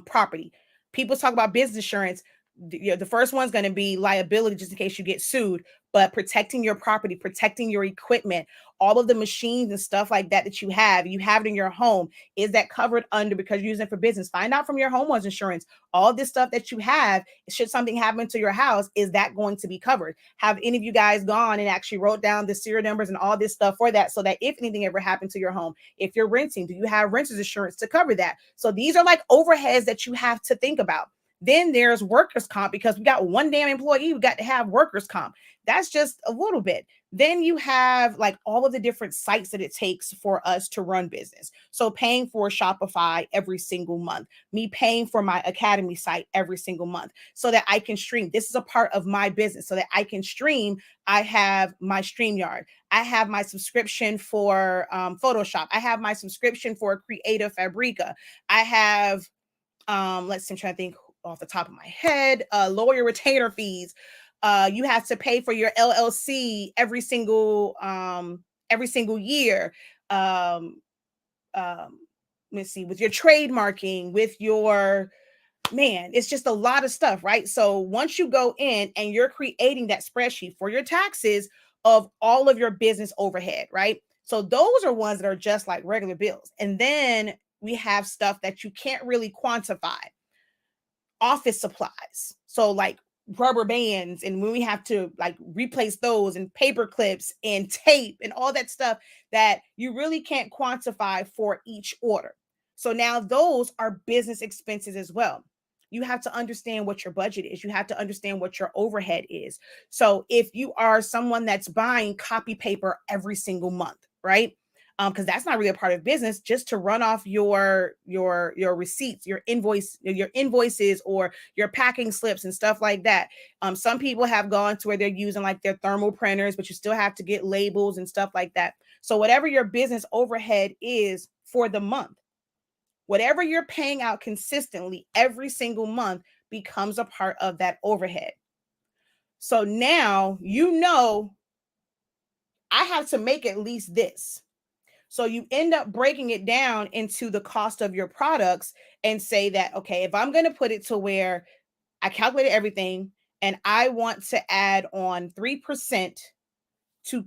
property. People talk about business insurance. The first one's going to be liability, just in case you get sued, but protecting your property, protecting your equipment, all of the machines and stuff like that you have it in your home. Is that covered under, because you're using it for business? Find out from your homeowner's insurance, all this stuff that you have, should something happen to your house, is that going to be covered? Have any of you guys gone and actually wrote down the serial numbers and all this stuff for that, so that if anything ever happened to your home, if you're renting, do you have renter's insurance to cover that? So these are like overheads that you have to think about. Then there's workers' comp, because we got one damn employee, we got to have workers' comp. That's just a little bit. Then you have like all of the different sites that it takes for us to run business. So paying for Shopify every single month, me paying for my Academy site every single month, so that I can stream. This is a part of my business, so that I can stream. I have my StreamYard. I have my subscription for Photoshop. I have my subscription for Creative Fabrica. I have, let's see, I'm trying to think off the top of my head, lawyer retainer fees. You have to pay for your LLC every single year. Let's see, with your trademarking, with your, man, it's just a lot of stuff, right? So once you go in and you're creating that spreadsheet for your taxes of all of your business overhead, right? So those are ones that are just like regular bills. And then we have stuff that you can't really quantify. Office supplies. So like rubber bands, and when we have to like replace those, and paper clips and tape and all that stuff that you really can't quantify for each order. So now those are business expenses as well. You have to understand what your budget is. You have to understand what your overhead is. So if you are someone that's buying copy paper every single month, right? Because that's not really a part of business, just to run off your receipts, your invoices, or your packing slips and stuff like that. Some people have gone to where they're using like their thermal printers, but you still have to get labels and stuff like that. So whatever your business overhead is for the month, Whatever you're paying out consistently every single month becomes a part of that overhead. So now you know I have to make at least this. So you end up breaking it down into the cost of your products and say that, okay, if I'm going to put it to where I calculated everything and I want to add on 3% to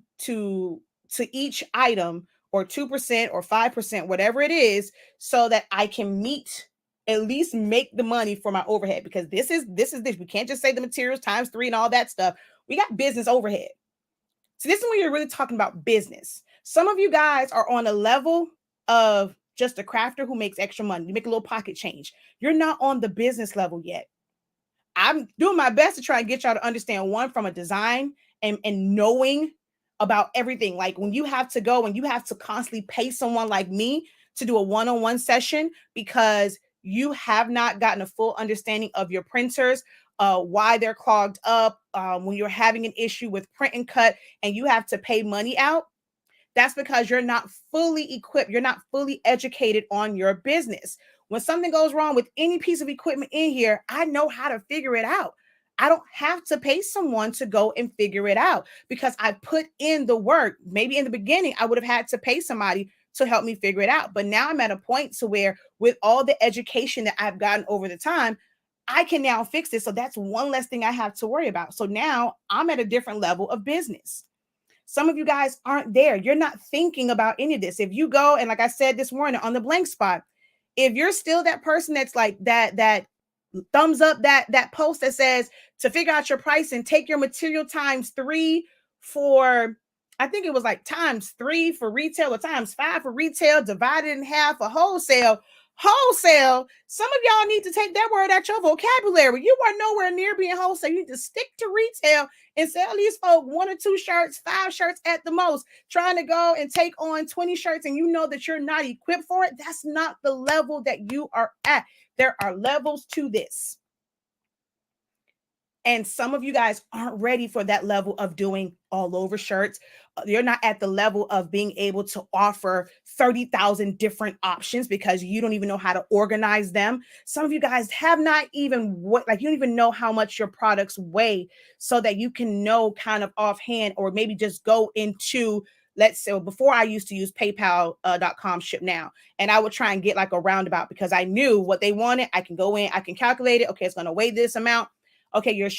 to each item, or 2% or 5%, whatever it is, so that I can meet, at least make the money for my overhead, because this we can't just say the materials times 3 and all that stuff. We got business overhead. So this is when you're really talking about business. Some of you guys are on a level of just a crafter who makes extra money. You make a little pocket change. You're not on the business level yet. I'm doing my best to try and get y'all to understand, one, from a design and knowing about everything. Like when you have to go and you have to constantly pay someone like me to do a one-on-one session because you have not gotten a full understanding of your printers, why they're clogged up, when you're having an issue with print and cut and you have to pay money out. That's because you're not fully equipped. You're not fully educated on your business. When something goes wrong with any piece of equipment in here, I know how to figure it out. I don't have to pay someone to go and figure it out because I put in the work. Maybe in the beginning, I would have had to pay somebody to help me figure it out. But now I'm at a point to where, with all the education that I've gotten over the time, I can now fix this. So that's one less thing I have to worry about. So now I'm at a different level of business. Some of you guys aren't there. You're not thinking about any of this. If you go, and like I said this morning on the blank spot, if you're still that person that's like that thumbs up that post that says to figure out your price and take your material times 3 for, I think it was like times 3 for retail or times 5 for retail, divided in half for wholesale. Some of y'all need to take that word out your vocabulary. You are nowhere near being wholesale. You need to stick to retail and sell these folk 1 or 2 shirts, 5 shirts at the most. Trying to go and take on 20 shirts and you know that you're not equipped for it. That's not the level that you are at. There are levels to this. And some of you guys aren't ready for that level of doing all over shirts. You're not at the level of being able to offer 30,000 different options because you don't even know how to organize them. Some of you guys have not even you don't even know how much your products weigh so that you can know kind of offhand, or maybe just go into, let's say, before I used to use PayPal.com ship now, and I would try and get like a roundabout because I knew what they wanted. I can go in, I can calculate it. Okay, it's going to weigh this amount. Okay, your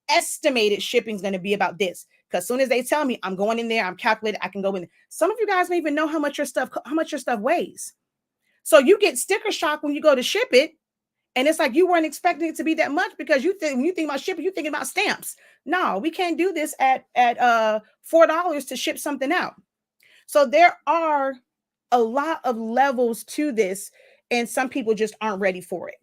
estimated shipping is going to be about this. Because as soon as they tell me, I'm going in there, I'm calculating, I can go in there. Some of you guys don't even know how much your stuff weighs. So you get sticker shock when you go to ship it. And it's like you weren't expecting it to be that much because when you think about shipping, you're thinking about stamps. No, we can't do this at $4 to ship something out. So there are a lot of levels to this, and some people just aren't ready for it.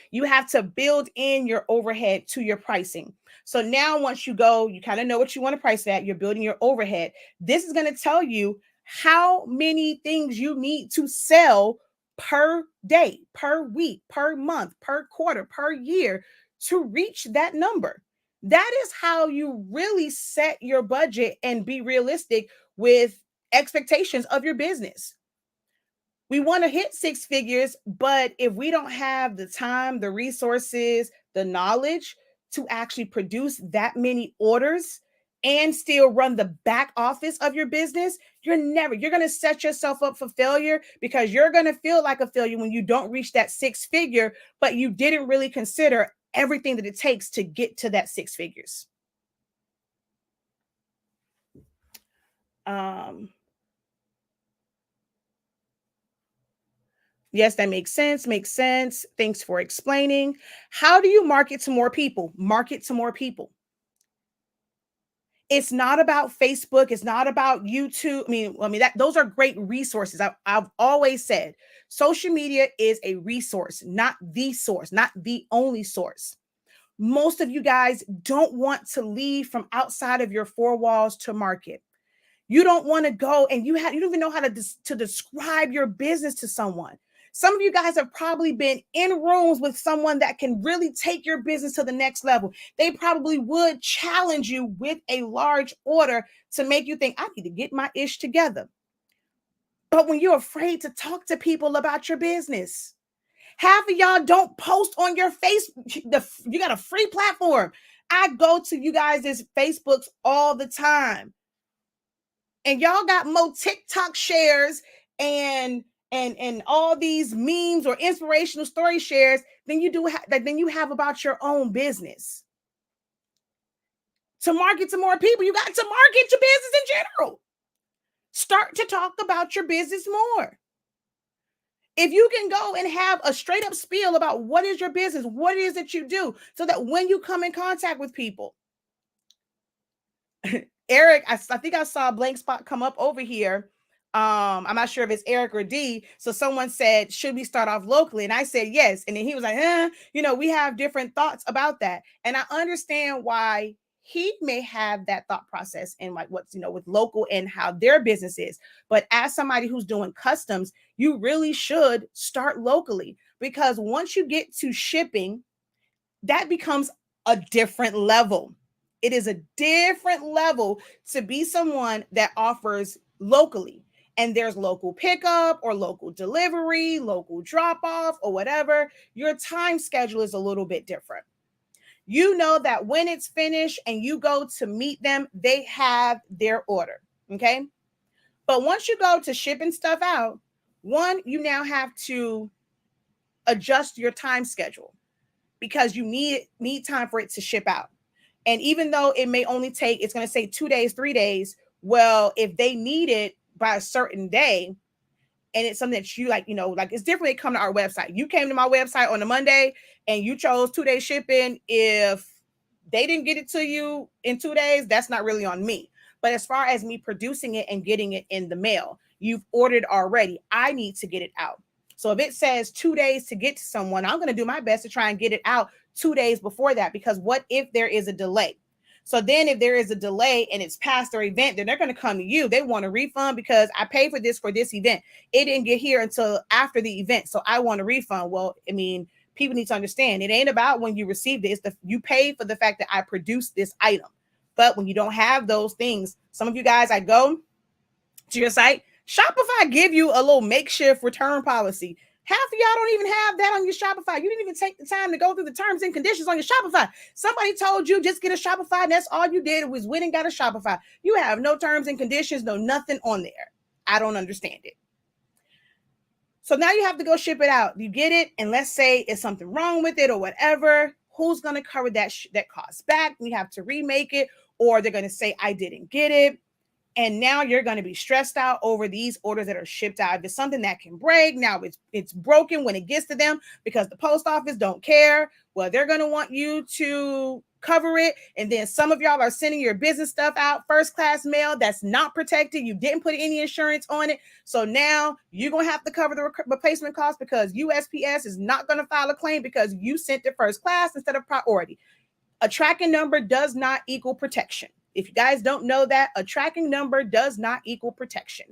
You have to build in your overhead to your pricing. So now once you go, you kind of know what you want to price at, you're building your overhead. This is going to tell you how many things you need to sell per day, per week, per month, per quarter, per year to reach that number. That is how you really set your budget and be realistic with expectations of your business. We want to hit 6 figures, but if we don't have the time, the resources, the knowledge to actually produce that many orders and still run the back office of your business, you're going to set yourself up for failure, because you're going to feel like a failure when you don't reach that 6 figure, but you didn't really consider everything that it takes to get to that 6 figures. Yes, that makes sense. Makes sense. Thanks for explaining. How do you market to more people? Market to more people. It's not about Facebook. It's not about YouTube. Those are great resources. I've always said social media is a resource, not the source, not the only source. Most of you guys don't want to leave from outside of your 4 walls to market. You don't want to go and you don't even know how to describe your business to someone. Some of you guys have probably been in rooms with someone that can really take your business to the next level. They probably would challenge you with a large order to make you think, I need to get my ish together. But when you're afraid to talk to people about your business, half of y'all don't post on your face. You got a free platform. I go to you guys' Facebooks all the time, and y'all got more TikTok shares and all these memes or inspirational story shares than you do than you have about your own business. To market to more people, you got to market your business in general. Start to talk about your business more. If you can go and have a straight up spiel about what is your business, what it is that you do, so that when you come in contact with people, Eric, I think I saw a blank spot come up over here. I'm not sure if it's Eric or D. So someone said, should we start off locally? And I said, yes. And then he was like, we have different thoughts about that. And I understand why he may have that thought process and like what's, with local and how their business is. But as somebody who's doing customs, you really should start locally, because once you get to shipping, that becomes a different level. It is a different level to be someone that offers locally. And there's local pickup or local delivery, local drop off or whatever. Your time schedule is a little bit different. You know that when it's finished and you go to meet them, they have their order. Okay. But once you go to shipping stuff out, one, you now have to adjust your time schedule, because you need time for it to ship out. And even though it may only take, it's going to say 2 days, 3 days. Well, if they need it by a certain day, and it's something that you like, it's different. They come to our website. You came to my website on a Monday and you chose 2 day shipping. If they didn't get it to you in 2 days, that's not really on me. But as far as me producing it and getting it in the mail, you've ordered already. I need to get it out. So if it says 2 days to get to someone, I'm going to do my best to try and get it out 2 days before that, because what if there is a delay? So then if there is a delay and it's past their event, then they're going to come to you. They want a refund because I paid for this event. It didn't get here until after the event. So I want a refund. Well, people need to understand, it ain't about when you received it. It's you paid for the fact that I produced this item. But when you don't have those things, some of you guys, I go to your site, Shopify give you a little makeshift return policy. Half of y'all don't even have that on your Shopify. You didn't even take the time to go through the terms and conditions on your Shopify. Somebody told you just get a Shopify, and that's all you did was went and got a Shopify. You have no terms and conditions, no nothing on there. I don't understand it. So now you have to go ship it out. You get it, and let's say it's something wrong with it or whatever. Who's going to cover that cost back? We have to remake it, or they're going to say, I didn't get it. And now you're going to be stressed out over these orders that are shipped out. If it's something that can break, now it's broken when it gets to them because the post office don't care. Well, they're going to want you to cover it. And then some of y'all are sending your business stuff out, first class mail that's not protected. You didn't put any insurance on it. So now you're going to have to cover the replacement cost, because USPS is not going to file a claim because you sent it first class instead of priority. A tracking number does not equal protection. If you guys don't know that, a tracking number does not equal protection.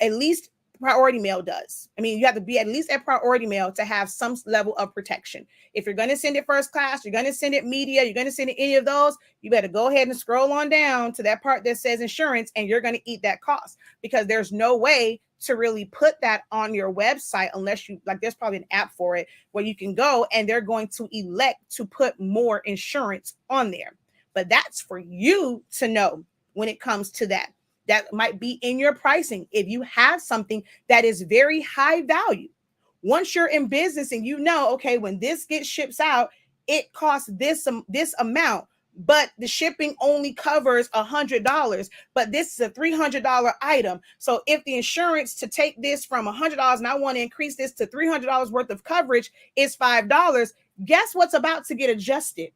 At least priority mail does. You have to be at least at priority mail to have some level of protection. If you're going to send it first class, you're going to send it media, you're going to send it any of those, you better go ahead and scroll on down to that part that says insurance, and you're going to eat that cost, because there's no way to really put that on your website unless you, there's probably an app for it where you can go and they're going to elect to put more insurance on there. But that's for you to know when it comes to that. That might be in your pricing. If you have something that is very high value, once you're in business and you know, okay, when this gets ships out, it costs this amount, but the shipping only covers $100, but this is a $300 item. So if the insurance to take this from $100 and I want to increase this to $300 worth of coverage is $5, guess what's about to get adjusted?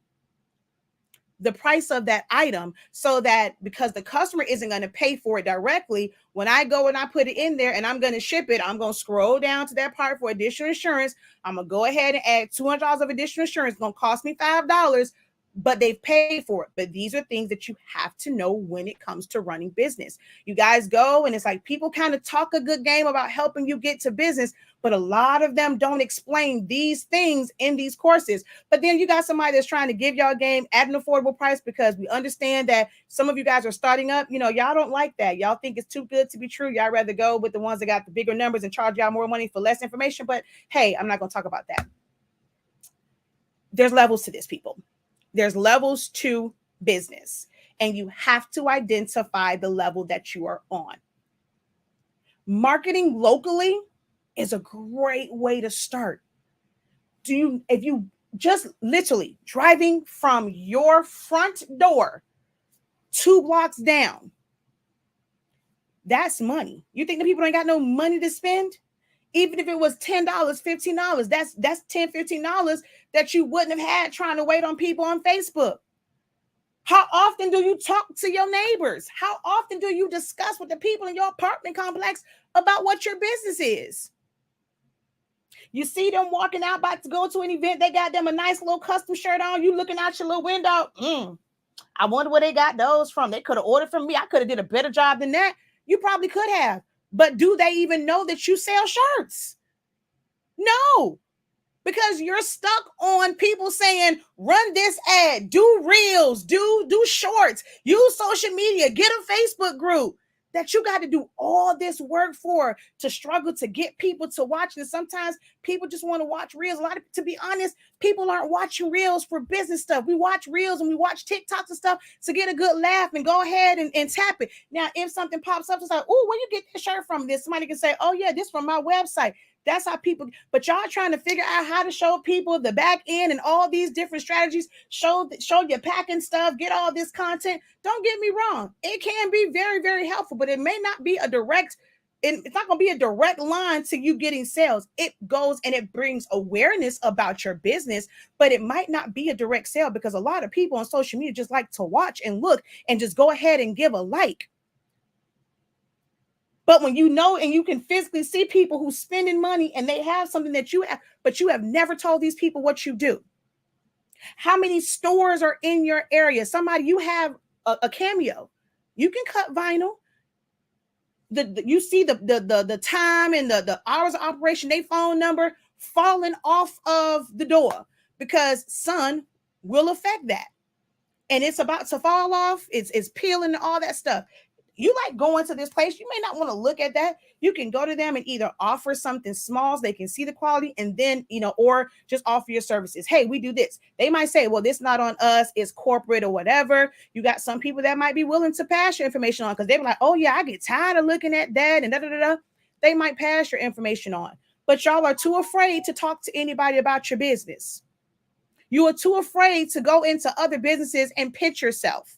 The price of that item, so that because the customer isn't going to pay for it directly, when I go and I put it in there and I'm going to ship it, I'm going to scroll down to that part for additional insurance. I'm going to go ahead and add $200 of additional insurance. It's going to cost me $5. but they've paid for it. But these are things that you have to know when it comes to running business. You guys go and it's like people kind of talk a good game about helping you get to business, but a lot of them don't explain these things in these courses. But then you got somebody that's trying to give y'all a game at an affordable price, because we understand that some of you guys are starting up. You know, y'all don't like that. Y'all think it's too good to be true. Y'all rather go with the ones that got the bigger numbers and charge y'all more money for less information. But hey, I'm not going to talk about that. There's levels to this, people. There's levels to business, and you have to identify the level that you are on. Marketing locally is a great way to start. If you just literally driving from your front door 2 blocks down, that's money. You think the people ain't got no money to spend? Even if it was $10, $15, that's $10, $15 that you wouldn't have had trying to wait on people on Facebook. How often do you talk to your neighbors? How often do you discuss with the people in your apartment complex about what your business is? You see them walking out about to go to an event. They got them a nice little custom shirt on. You looking out your little window. I wonder where they got those from. They could have ordered from me. I could have did a better job than that. You probably could have. But do they even know that you sell shirts? No. Because you're stuck on people saying, run this ad, do reels, do shorts, use social media, get a Facebook group, that you got to do all this work for, to struggle to get people to watch. And sometimes people just want to watch reels. To be honest, people aren't watching reels for business stuff. We watch reels and we watch TikToks and stuff to get a good laugh and go ahead and tap it. Now, if something pops up, it's like, oh, where you get this shirt from? This somebody can say, oh yeah, this from my website. That's how people, but y'all trying to figure out how to show people the back end and all these different strategies, show your packing stuff, get all this content. Don't get me wrong. It can be very, very helpful, but it may not be it's not going to be a direct line to you getting sales. It goes and it brings awareness about your business, but it might not be a direct sale, because a lot of people on social media just like to watch and look and just go ahead and give a like. But when you know and you can physically see people who spending money and they have something that you have, but you have never told these people what you do. How many stores are in your area? Somebody, you have a Cameo. You can cut vinyl. You see the time and the hours of operation, their phone number falling off of the door, because sun will affect that. And it's about to fall off. It's peeling and all that stuff. You like going to this place, you may not want to look at that. You can go to them and either offer something small so they can see the quality, and then, or just offer your services. Hey, we do this. They might say, well, this not on us, it's corporate or whatever. You got some people that might be willing to pass your information on, because they be like, oh yeah, I get tired of looking at that and da-da-da-da. They might pass your information on. But y'all are too afraid to talk to anybody about your business. You are too afraid to go into other businesses and pitch yourself.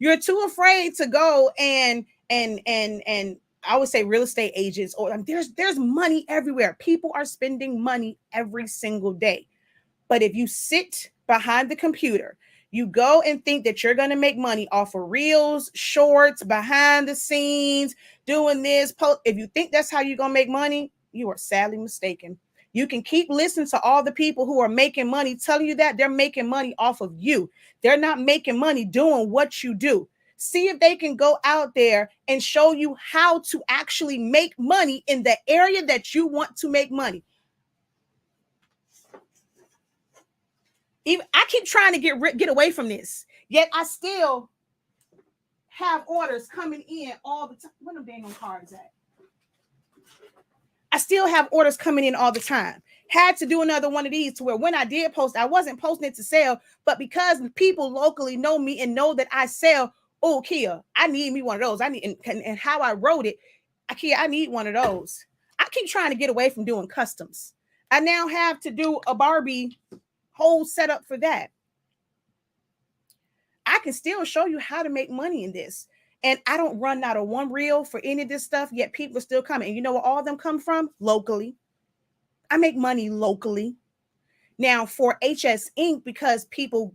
You're too afraid to go and I would say real estate agents, or there's money everywhere. People are spending money every single day. But if you sit behind the computer, you go and think that you're going to make money off of reels, shorts, behind the scenes, doing this post. If you think that's how you're going to make money, you are sadly mistaken. You can keep listening to all the people who are making money telling you that they're making money off of you. They're not making money doing what you do. See if they can go out there and show you how to actually make money in the area that you want to make money. Even I keep trying to get away from this, yet I still have orders coming in all the time. Where them dang on cards at? I still have orders coming in all the time. Had to do another one of these to where when I did post, I wasn't posting it to sell, but because people locally know me and know that I sell. Oh, Kia, I need me one of those. I need, and how I wrote it, Kia, I need one of those. I keep trying to get away from doing customs. I now have to do a Barbie whole setup for that. I can still show you how to make money in this. And I don't run out of one reel for any of this stuff, yet people are still coming. And you know where all of them come from? Locally. I make money locally. Now for HS Ink, because people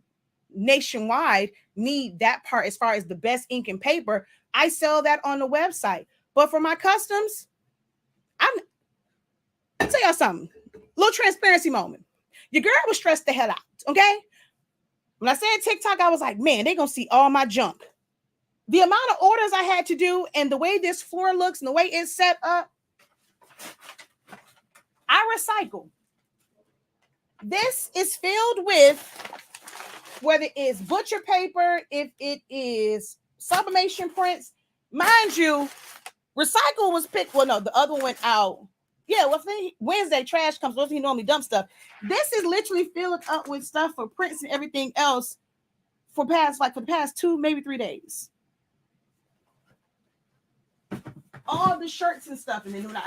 nationwide need that part as far as the best ink and paper, I sell that on the website. But for my customs, I'll tell y'all something. Little transparency moment. Your girl was stressed the hell out, okay? When I said TikTok, I was like, man, they're going to see all my junk. The amount of orders I had to do and the way this floor looks and the way it's set up, I recycle. This is filled with, whether it's butcher paper, if it is sublimation prints, mind you, recycle was picked. Well, no, the other one went out. Yeah, well, Wednesday trash comes. Those he normally dump stuff. This is literally filled up with stuff for prints and everything else for the past 2, maybe 3 days. All the shirts and stuff, and then when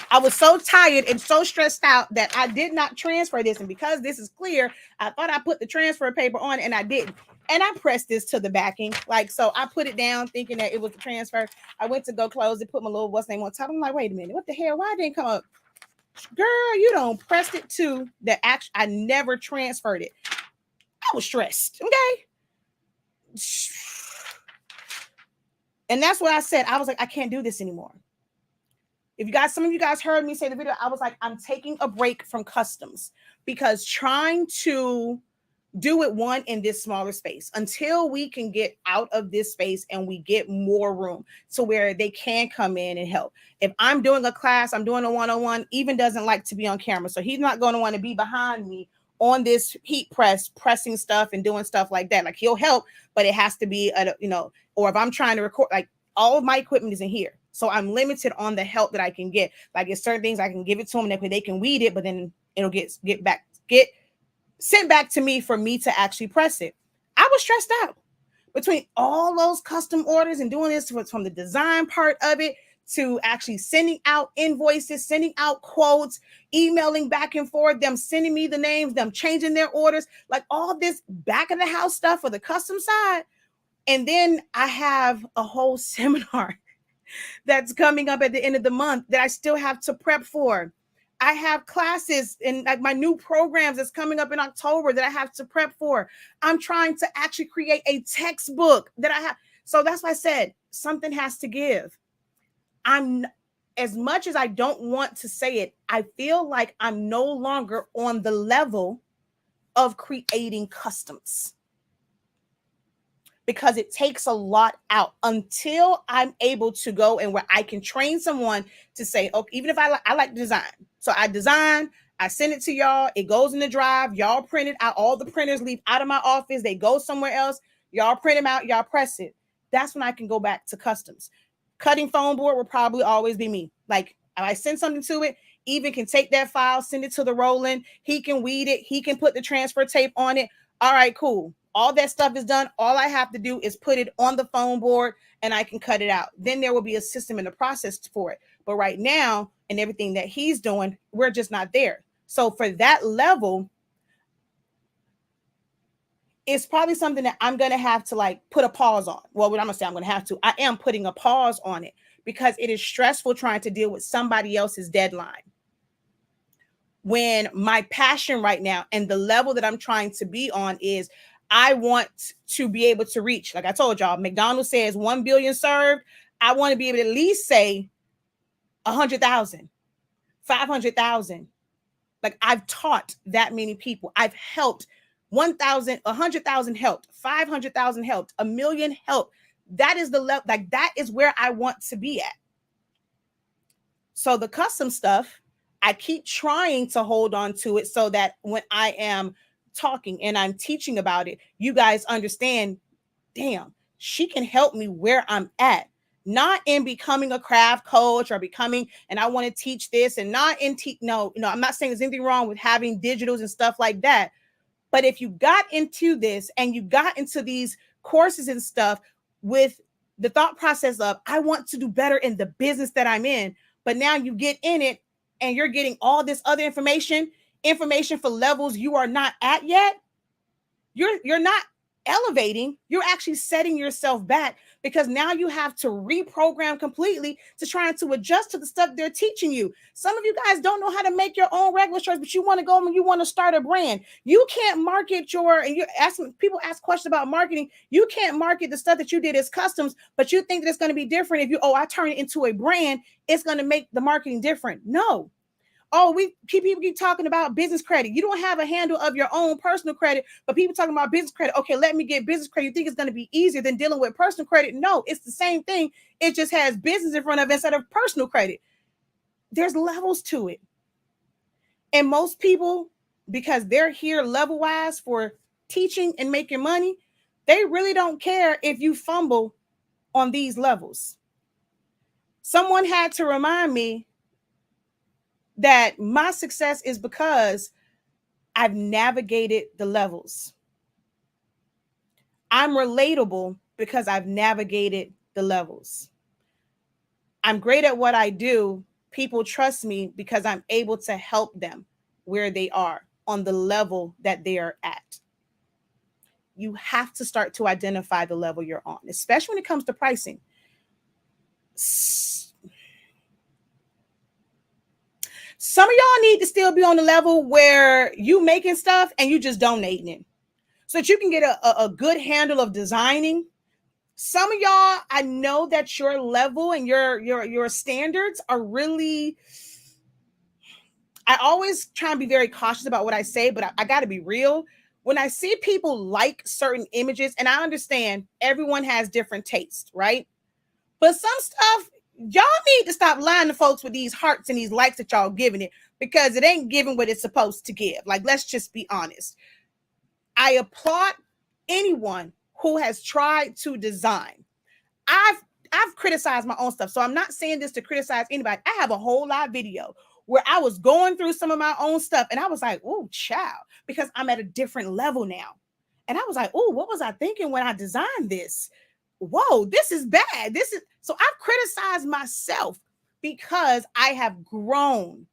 I was so tired and so stressed out that I did not transfer this. And because this is clear, I thought I put the transfer paper on and I didn't. And I pressed this to the backing. So I put it down thinking that it was the transfer. I went to go close it, put my little what's name on top. I'm like, wait a minute, what the hell? Why didn't it come up? Girl, you don't press it to the action. I never transferred it. I was stressed. Okay. And that's what I said. I was like, I can't do this anymore. Some of you guys heard me say in the video, I was like, I'm taking a break from customs because trying to do it in this smaller space until we can get out of this space and we get more room to where they can come in and help. If I'm doing a class, I'm doing a one-on-one, Even doesn't like to be on camera. So he's not going to want to be behind me on this heat press, pressing stuff and doing stuff like that. Like he'll help, but it has to be, or if I'm trying to record, like all of my equipment is in here. So I'm limited on the help that I can get. Like it's certain things I can give it to them and they can weed it, but then it'll get sent back to me for me to actually press it. I was stressed out between all those custom orders and doing this from the design part of it to actually sending out invoices, sending out quotes, emailing back and forth, them sending me the names, them changing their orders, like all this back of the house stuff for the custom side. And then I have a whole seminar that's coming up at the end of the month that I still have to prep for. I have classes and like my new programs that's coming up in October that I have to prep for. I'm trying to actually create a textbook that I have. So that's why I said something has to give. As much as I don't want to say it, I feel like I'm no longer on the level of creating customs. Because it takes a lot out until I'm able to go and where I can train someone to say, okay, even if I like design. So I design, I send it to y'all. It goes in the drive. Y'all print it out. All the printers leave out of my office. They go somewhere else. Y'all print them out. Y'all press it. That's when I can go back to customs. Cutting foam board will probably always be me. Like if I send something to it, Even can take that file, send it to the Roland. He can weed it. He can put the transfer tape on it. All right, cool. All that stuff is done. All I have to do is put it on the foam board and I can cut it out. Then there will be a system in the process for it. But right now, and everything that he's doing, we're just not there. So for that level, it's probably something that I'm going to have to like put a pause on. Well, what I'm going to say, I'm going to have to. I am putting a pause on it because it is stressful trying to deal with somebody else's deadline. When my passion right now and the level that I'm trying to be on is I want to be able to reach, like I told y'all, McDonald's says 1 billion served. I want to be able to at least say 100,000, 500,000. Like I've taught that many people. I've helped 1,000, 100,000 helped, 500,000 helped, 1 million helped. That is the level, like that is where I want to be at. So the custom stuff, I keep trying to hold on to it so that when I am talking and I'm teaching about it, you guys understand, damn, she can help me where I'm at. Not in becoming a craft coach or becoming, and I want to teach this and not in, no, I'm not saying there's anything wrong with having digitals and stuff like that. But if you got into this and you got into these courses and stuff with the thought process of, I want to do better in the business that I'm in, but now you get in it and you're getting all this other information for levels you are not at yet, you're not elevating, you're actually setting yourself back because now you have to reprogram completely to try to adjust to the stuff they're teaching you. Some of you guys don't know how to make your own regular shirts, but you want to go and you want to start a brand. You can't market and you're asking, people ask questions about marketing. You can't market the stuff that you did as customs, but you think that it's going to be different if I turn it into a brand, it's going to make the marketing different. No. Oh, people keep talking about business credit. You don't have a handle of your own personal credit, but people talking about business credit. Okay, let me get business credit. You think it's going to be easier than dealing with personal credit? No, it's the same thing. It just has business in front of it instead of personal credit. There's levels to it. And most people, because they're here level wise for teaching and making money, they really don't care if you fumble on these levels. Someone had to remind me that my success is because I've navigated the levels. I'm relatable because I've navigated the levels. I'm great at what I do. People trust me because I'm able to help them where they are on the level that they are at. You have to start to identify the level you're on, especially when it comes to pricing. Some of y'all need to still be on the level where you making stuff and you just donating it so that you can get a good handle of designing. Some of y'all, I know that your level and your standards are really, I always try and be very cautious about what I say, but I got to be real. When I see people like certain images, and I understand everyone has different tastes, right? But some stuff, y'all need to stop lying to folks with these hearts and these likes that y'all giving it, because it ain't giving what it's supposed to give. Like, let's just be honest. I applaud anyone who has tried to design. I've criticized my own stuff. So I'm not saying this to criticize anybody. I have a whole live video where I was going through some of my own stuff and I was like, "Ooh, child," because I'm at a different level now. And I was like, "Ooh, what was I thinking when I designed this? Whoa, this is bad." This is so I've criticized myself because I have grown.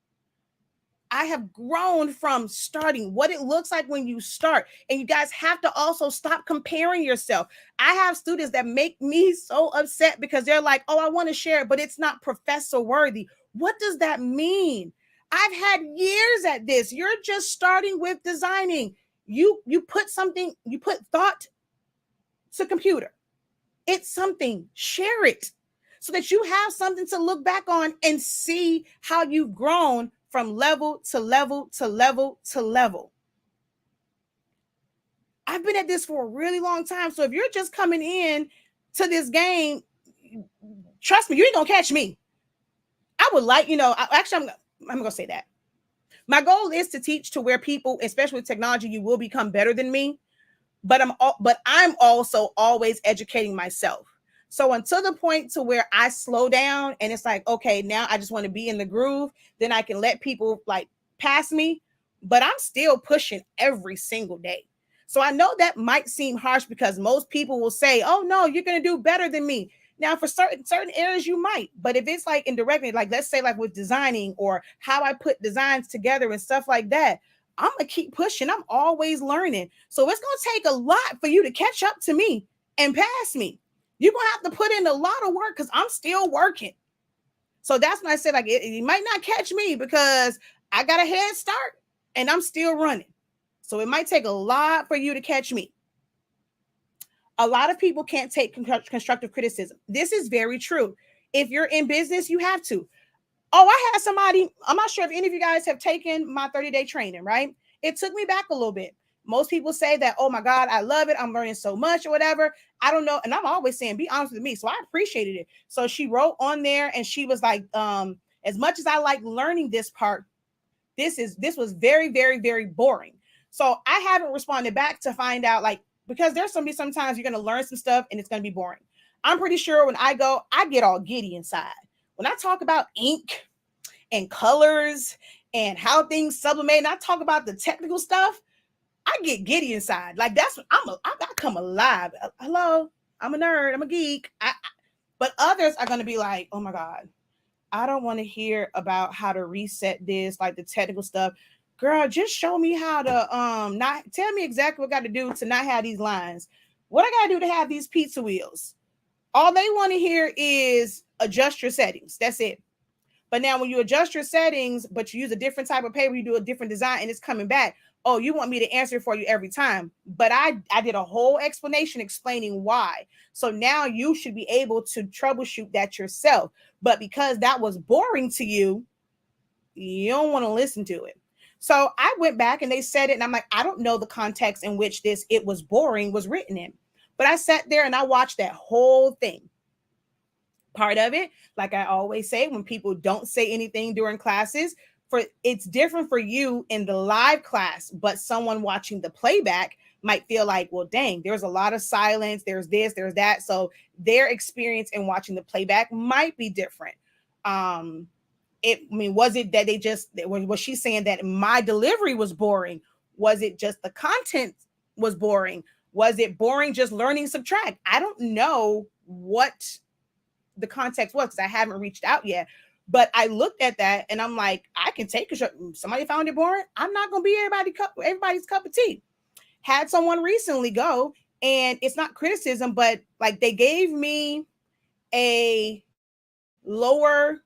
I have grown from starting, what it looks like when you start. And you guys have to also stop comparing yourself. I have students that make me so upset because they're like, "Oh, I want to share it, but it's not professor worthy." What does that mean? I've had years at this. You're just starting with designing. You put something, you put thought to computer. It's something. Share it so that you have something to look back on and see how you've grown from level to level to level to level. I've been at this for a really long time. So if you're just coming in to this game, trust me, you ain't gonna catch me. I would like, I'm gonna say that. My goal is to teach to where people, especially with technology, you will become better than me. But I'm also always educating myself. So until the point to where I slow down and it's like, okay, now I just want to be in the groove, then I can let people like pass me. But I'm still pushing every single day. So I know that might seem harsh because most people will say, "Oh no, you're going to do better than me." Now, for certain areas, you might, but if it's like indirectly, like let's say like with designing or how I put designs together and stuff like that, I'm gonna keep pushing. I'm always learning. So it's gonna take a lot for you to catch up to me and pass me. You're gonna have to put in a lot of work because I'm still working. So that's when I said, like, you might not catch me because I got a head start and I'm still running. So it might take a lot for you to catch me. A lot of people can't take constructive criticism. This is very true. If you're in business, you have to. Oh, I had somebody, I'm not sure if any of you guys have taken my 30-day training, right? It took me back a little bit. Most people say that, "Oh my God, I love it. I'm learning so much," or whatever. I don't know. And I'm always saying, be honest with me. So I appreciated it. So she wrote on there and she was like, as much as I like learning this part, this was very, very, very boring. So I haven't responded back to find out, like, because there's gonna be sometimes you're gonna learn some stuff and it's gonna be boring. I'm pretty sure when I go, I get all giddy inside. When I talk about ink and colors and how things sublimate, and I talk about the technical stuff, I get giddy inside. Like that's what I come alive. Hello, I'm a nerd. I'm a geek. But others are going to be like, "Oh my God, I don't want to hear about how to reset this, like the technical stuff. Girl, just show me how to not tell me exactly what I got to do to not have these lines. What I got to do to have these pizza wheels." All they want to hear is adjust your settings. That's it. But now when you adjust your settings, but you use a different type of paper, you do a different design and it's coming back. "Oh, you want me to answer for you every time." But I did a whole explanation explaining why. So now you should be able to troubleshoot that yourself. But because that was boring to you, you don't want to listen to it. So I went back and they said it, and I'm like, I don't know the context in which this "it was boring" was written in. But I sat there and I watched that whole thing. Part of it, like I always say, when people don't say anything during classes, for it's different for you in the live class, but someone watching the playback might feel like, well, dang, there's a lot of silence, there's this, there's that. So their experience in watching the playback might be different. Um, I mean, was it that they just was she saying that my delivery was boring? Was it just the content was boring? Was it boring just learning subtract? I don't know what the context was because I haven't reached out yet. But I looked at that and I'm like, I can take a shot. Somebody found it boring. I'm not gonna be everybody's cup of tea. Had someone recently go, and it's not criticism, but like they gave me a lower,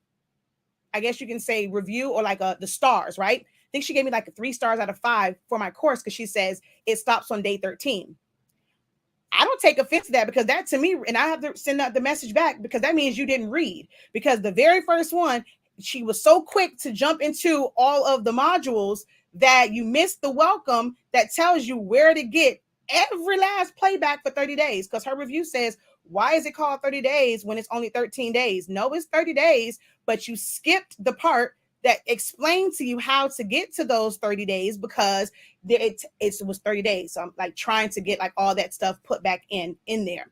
I guess you can say, review, or like the stars, right? I think she gave me like a 3 stars out of 5 for my course because she says it stops on day 13. I don't take offense to that, because that to me, and I have to send out the message back, because that means you didn't read. Because the very first one, she was so quick to jump into all of the modules that you missed the welcome that tells you where to get every last playback for 30 days. Because her review says, why is it called 30 days when it's only 13 days? No, it's 30 days, but you skipped the part that explained to you how to get to those 30 days, because it was 30 days. So I'm like trying to get like all that stuff put back in there.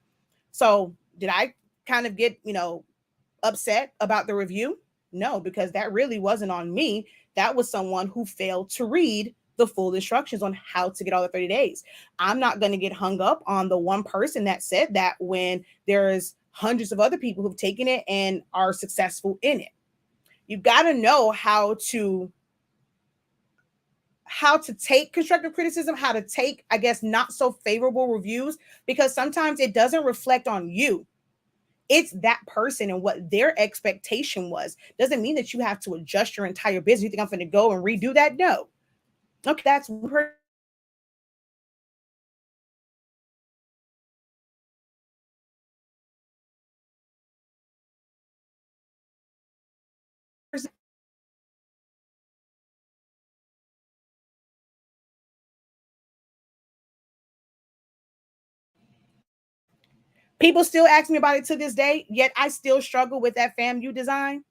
So did I kind of get, upset about the review? No, because that really wasn't on me. That was someone who failed to read the full instructions on how to get all the 30 days. I'm not going to get hung up on the one person that said that when there's hundreds of other people who've taken it and are successful in it. You got to know how to take constructive criticism, how to take, I guess, not so favorable reviews, because sometimes it doesn't reflect on you. It's that person and what their expectation was. Doesn't mean that you have to adjust your entire business. You think I'm going to go and redo that? No. Okay, that's one person. People still ask me about it to this day, yet I still struggle with that FAMU design.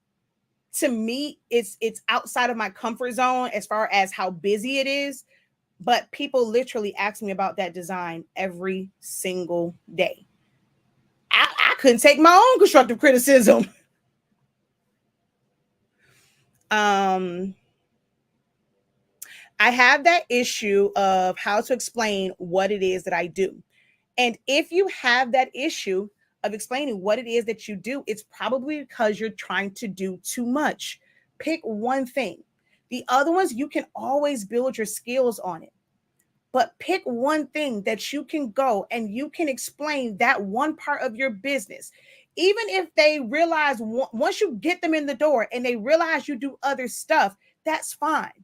To me, it's outside of my comfort zone as far as how busy it is, but people literally ask me about that design every single day. I couldn't take my own constructive criticism. Um, I have that issue of how to explain what it is that I do. And if you have that issue of explaining what it is that you do, it's probably because you're trying to do too much. Pick one thing. The other ones, you can always build your skills on it. But pick one thing that you can go and you can explain that one part of your business. Even if they realize once you get them in the door and they realize you do other stuff, that's fine.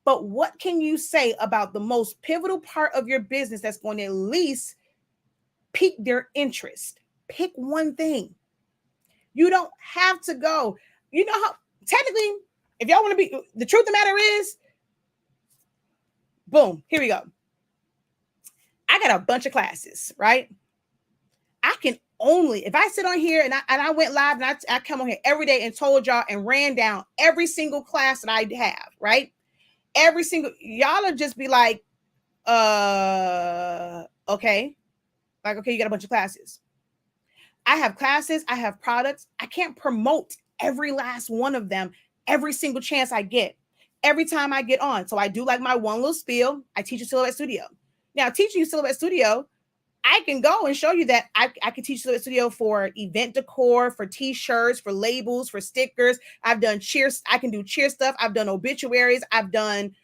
But what can you say about the most pivotal part of your business that's going to at least pique their interest? Pick one thing. You don't have to go. You know how, technically, if y'all want to be, the truth of the matter is, boom, here we go. I got a bunch of classes, right? I can only, if I sit on here and I went live and I come on here every day and told y'all and ran down every single class that I have, right? Every single, y'all will just be like, okay. Like, okay, you got a bunch of classes. I have classes, I have products. I can't promote every last one of them every single chance I get, every time I get on. So I do like my one little spiel. I teach a Silhouette Studio. Now, teaching you Silhouette Studio, I can go and show you that I can teach Silhouette Studio for event decor, for t-shirts, for labels, for stickers. I've done cheers. I can do cheer stuff. I've done obituaries. I've done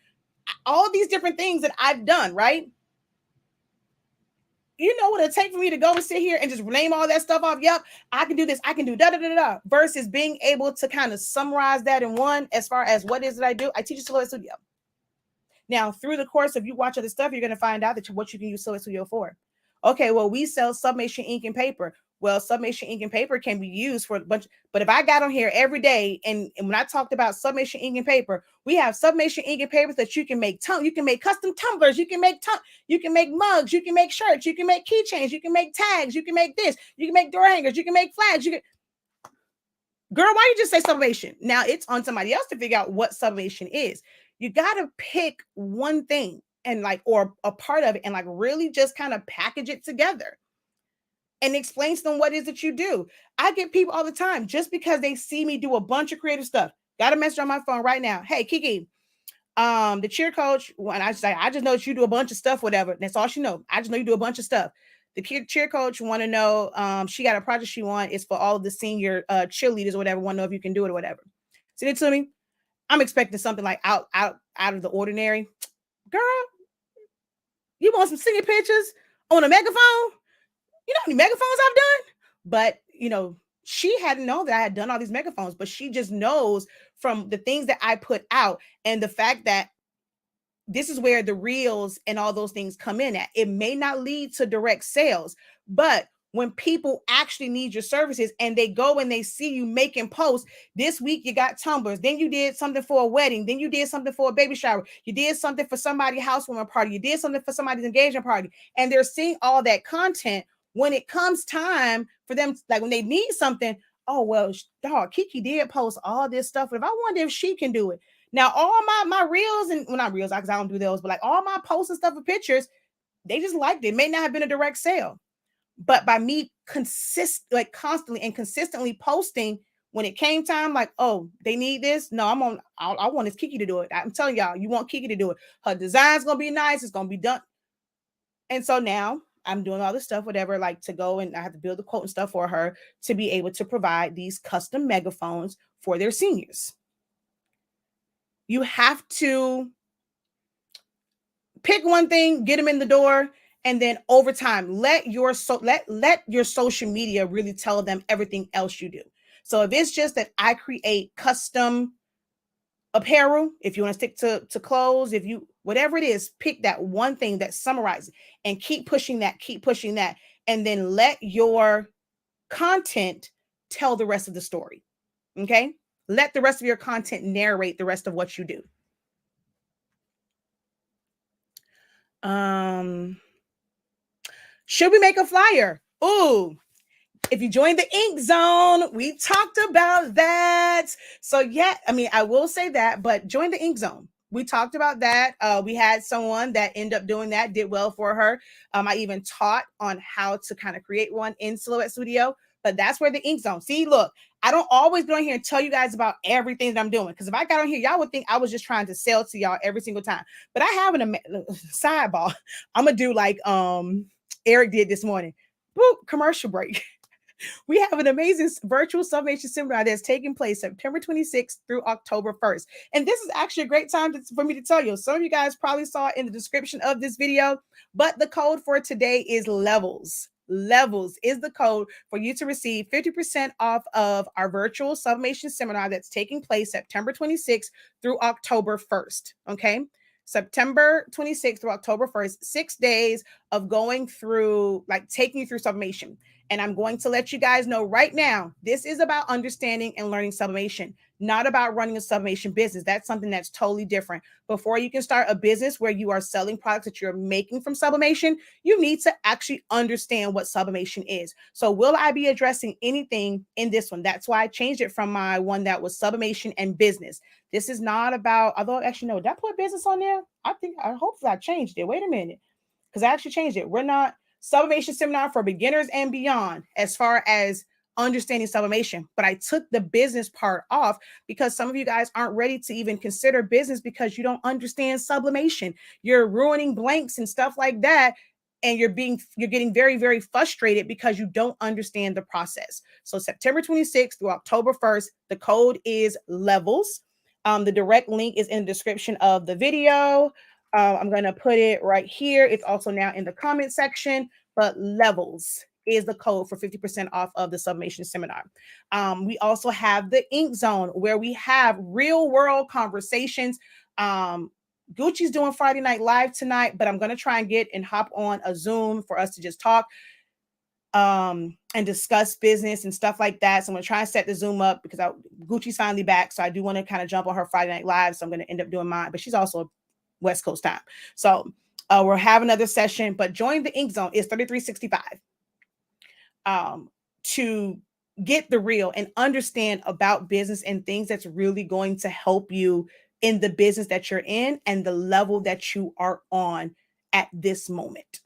all these different things that I've done, right? You know what it take for me to go and sit here and just name all that stuff off? Yep, I can do this. I can do da da da da. Versus being able to kind of summarize that in one, as far as what is it I do. I teach a Silhouette Studio. Now, through the course, if you watch other stuff, you're going to find out that what you can use Silhouette Studio for. Okay, well, we sell Sublimation ink and paper. Well, sublimation ink and paper can be used for a bunch. But if I got on here every day and when I talked about sublimation ink and paper, we have sublimation ink and papers that you can make you can make custom tumblers, you can make you can make mugs, you can make shirts, you can make keychains, you can make tags, you can make this, you can make door hangers, you can make flags, you can. Girl, why you just say sublimation? Now it's on somebody else to figure out what sublimation is. You got to pick one thing and like, or a part of it, and like really just kind of package it together and explain to them what it is that you do. I get people all the time just because they see me do a bunch of creative stuff. Got a message on my phone right now. Hey, Kiki, the cheer coach, when I say, I just know that you do a bunch of stuff, whatever. That's all she knows. I just know you do a bunch of stuff. The cheer coach want to know, she got a project she want. It's for all of the senior cheerleaders or whatever. Want to know if you can do it or whatever. Send it to me. I'm expecting something like out of the ordinary. Girl, you want some singing pictures on a megaphone? You know how many megaphones I've done? But, she hadn't known that I had done all these megaphones, but she just knows from the things that I put out and the fact that this is where the reels and all those things come in at. It may not lead to direct sales, but when people actually need your services and they go and they see you making posts, this week you got tumblers, then you did something for a wedding, then you did something for a baby shower, you did something for somebody's housewarming party, you did something for somebody's engagement party, and they're seeing all that content. When it comes time for them, like when they need something, oh, well, dog, Kiki did post all this stuff, but if I wonder if she can do it. Now, all my reels, and well, not reels, because I don't do those, but like all my posts and stuff with pictures, they just liked it. It may not have been a direct sale, but by me constantly and consistently posting, when it came time, like, oh, they need this. No, I want this Kiki to do it. I'm telling y'all, you want Kiki to do it. Her design's gonna be nice. It's gonna be done. And so now I'm doing all this stuff, whatever, like to go and I have to build the quote and stuff for her to be able to provide these custom megaphones for their seniors. You have to pick one thing, get them in the door, and then over time, let your social media really tell them everything else you do. So if it's just that I create custom apparel, if you want to stick to clothes, if you whatever it is, pick that one thing that summarizes and keep pushing that, and then let your content tell the rest of the story. Okay? Let the rest of your content narrate the rest of what you do. Should we make a flyer? Ooh, if you join the Ink Zone, we talked about that. So yeah, I mean, I will say that, but join the Ink Zone. We talked about that. We had someone that ended up doing that, did well for her. I even taught on how to kind of create one in Silhouette Studio, but that's where the Ink Zone. See, look, I don't always go in here and tell you guys about everything that I'm doing, because if I got on here, y'all would think I was just trying to sell to y'all every single time. But I have an sidebar. I'm gonna do like Eric did this morning. Boop, commercial break. We have an amazing virtual sublimation seminar that's taking place September 26th through October 1st. And this is actually a great time for me to tell you. Some of you guys probably saw it in the description of this video, but the code for today is LEVELS. LEVELS is the code for you to receive 50% off of our virtual sublimation seminar that's taking place September 26th through October 1st. Okay. September 26th through October 1st, 6 days of going through, like taking you through sublimation. And I'm going to let you guys know right now, this is about understanding and learning sublimation, not about running a sublimation business. That's something that's totally different. Before you can start a business where you are selling products that you're making from sublimation, you need to actually understand what sublimation is. So will I be addressing anything in this one? That's why I changed it from my one that was sublimation and business. This is not about, although actually, no, did I put business on there? Hopefully I changed it. Wait a minute, because I actually changed it. We're not sublimation seminar for beginners and beyond as far as understanding sublimation. But I took the business part off because some of you guys aren't ready to even consider business because you don't understand sublimation. You're ruining blanks and stuff like that. And you're getting very, very frustrated because you don't understand the process. So September 26th through October 1st, the code is LEVELS. The direct link is in the description of the video. I'm going to put it right here. It's also now in the comment section, but LEVELS is the code for 50% off of the sublimation seminar. We also have the Ink Zone where we have real world conversations. Gucci's doing Friday Night Live tonight, but I'm going to try and get and hop on a Zoom for us to just talk. and discuss business and stuff like that. So I'm going to try and set the Zoom up because Gucci's finally back. So I do want to kind of jump on her Friday Night Live. So I'm going to end up doing mine, but she's also West Coast time. So we'll have another session, but join the Ink Zone. It's 3365 to get the real and understand about business and things that's really going to help you in the business that you're in and the level that you are on at this moment.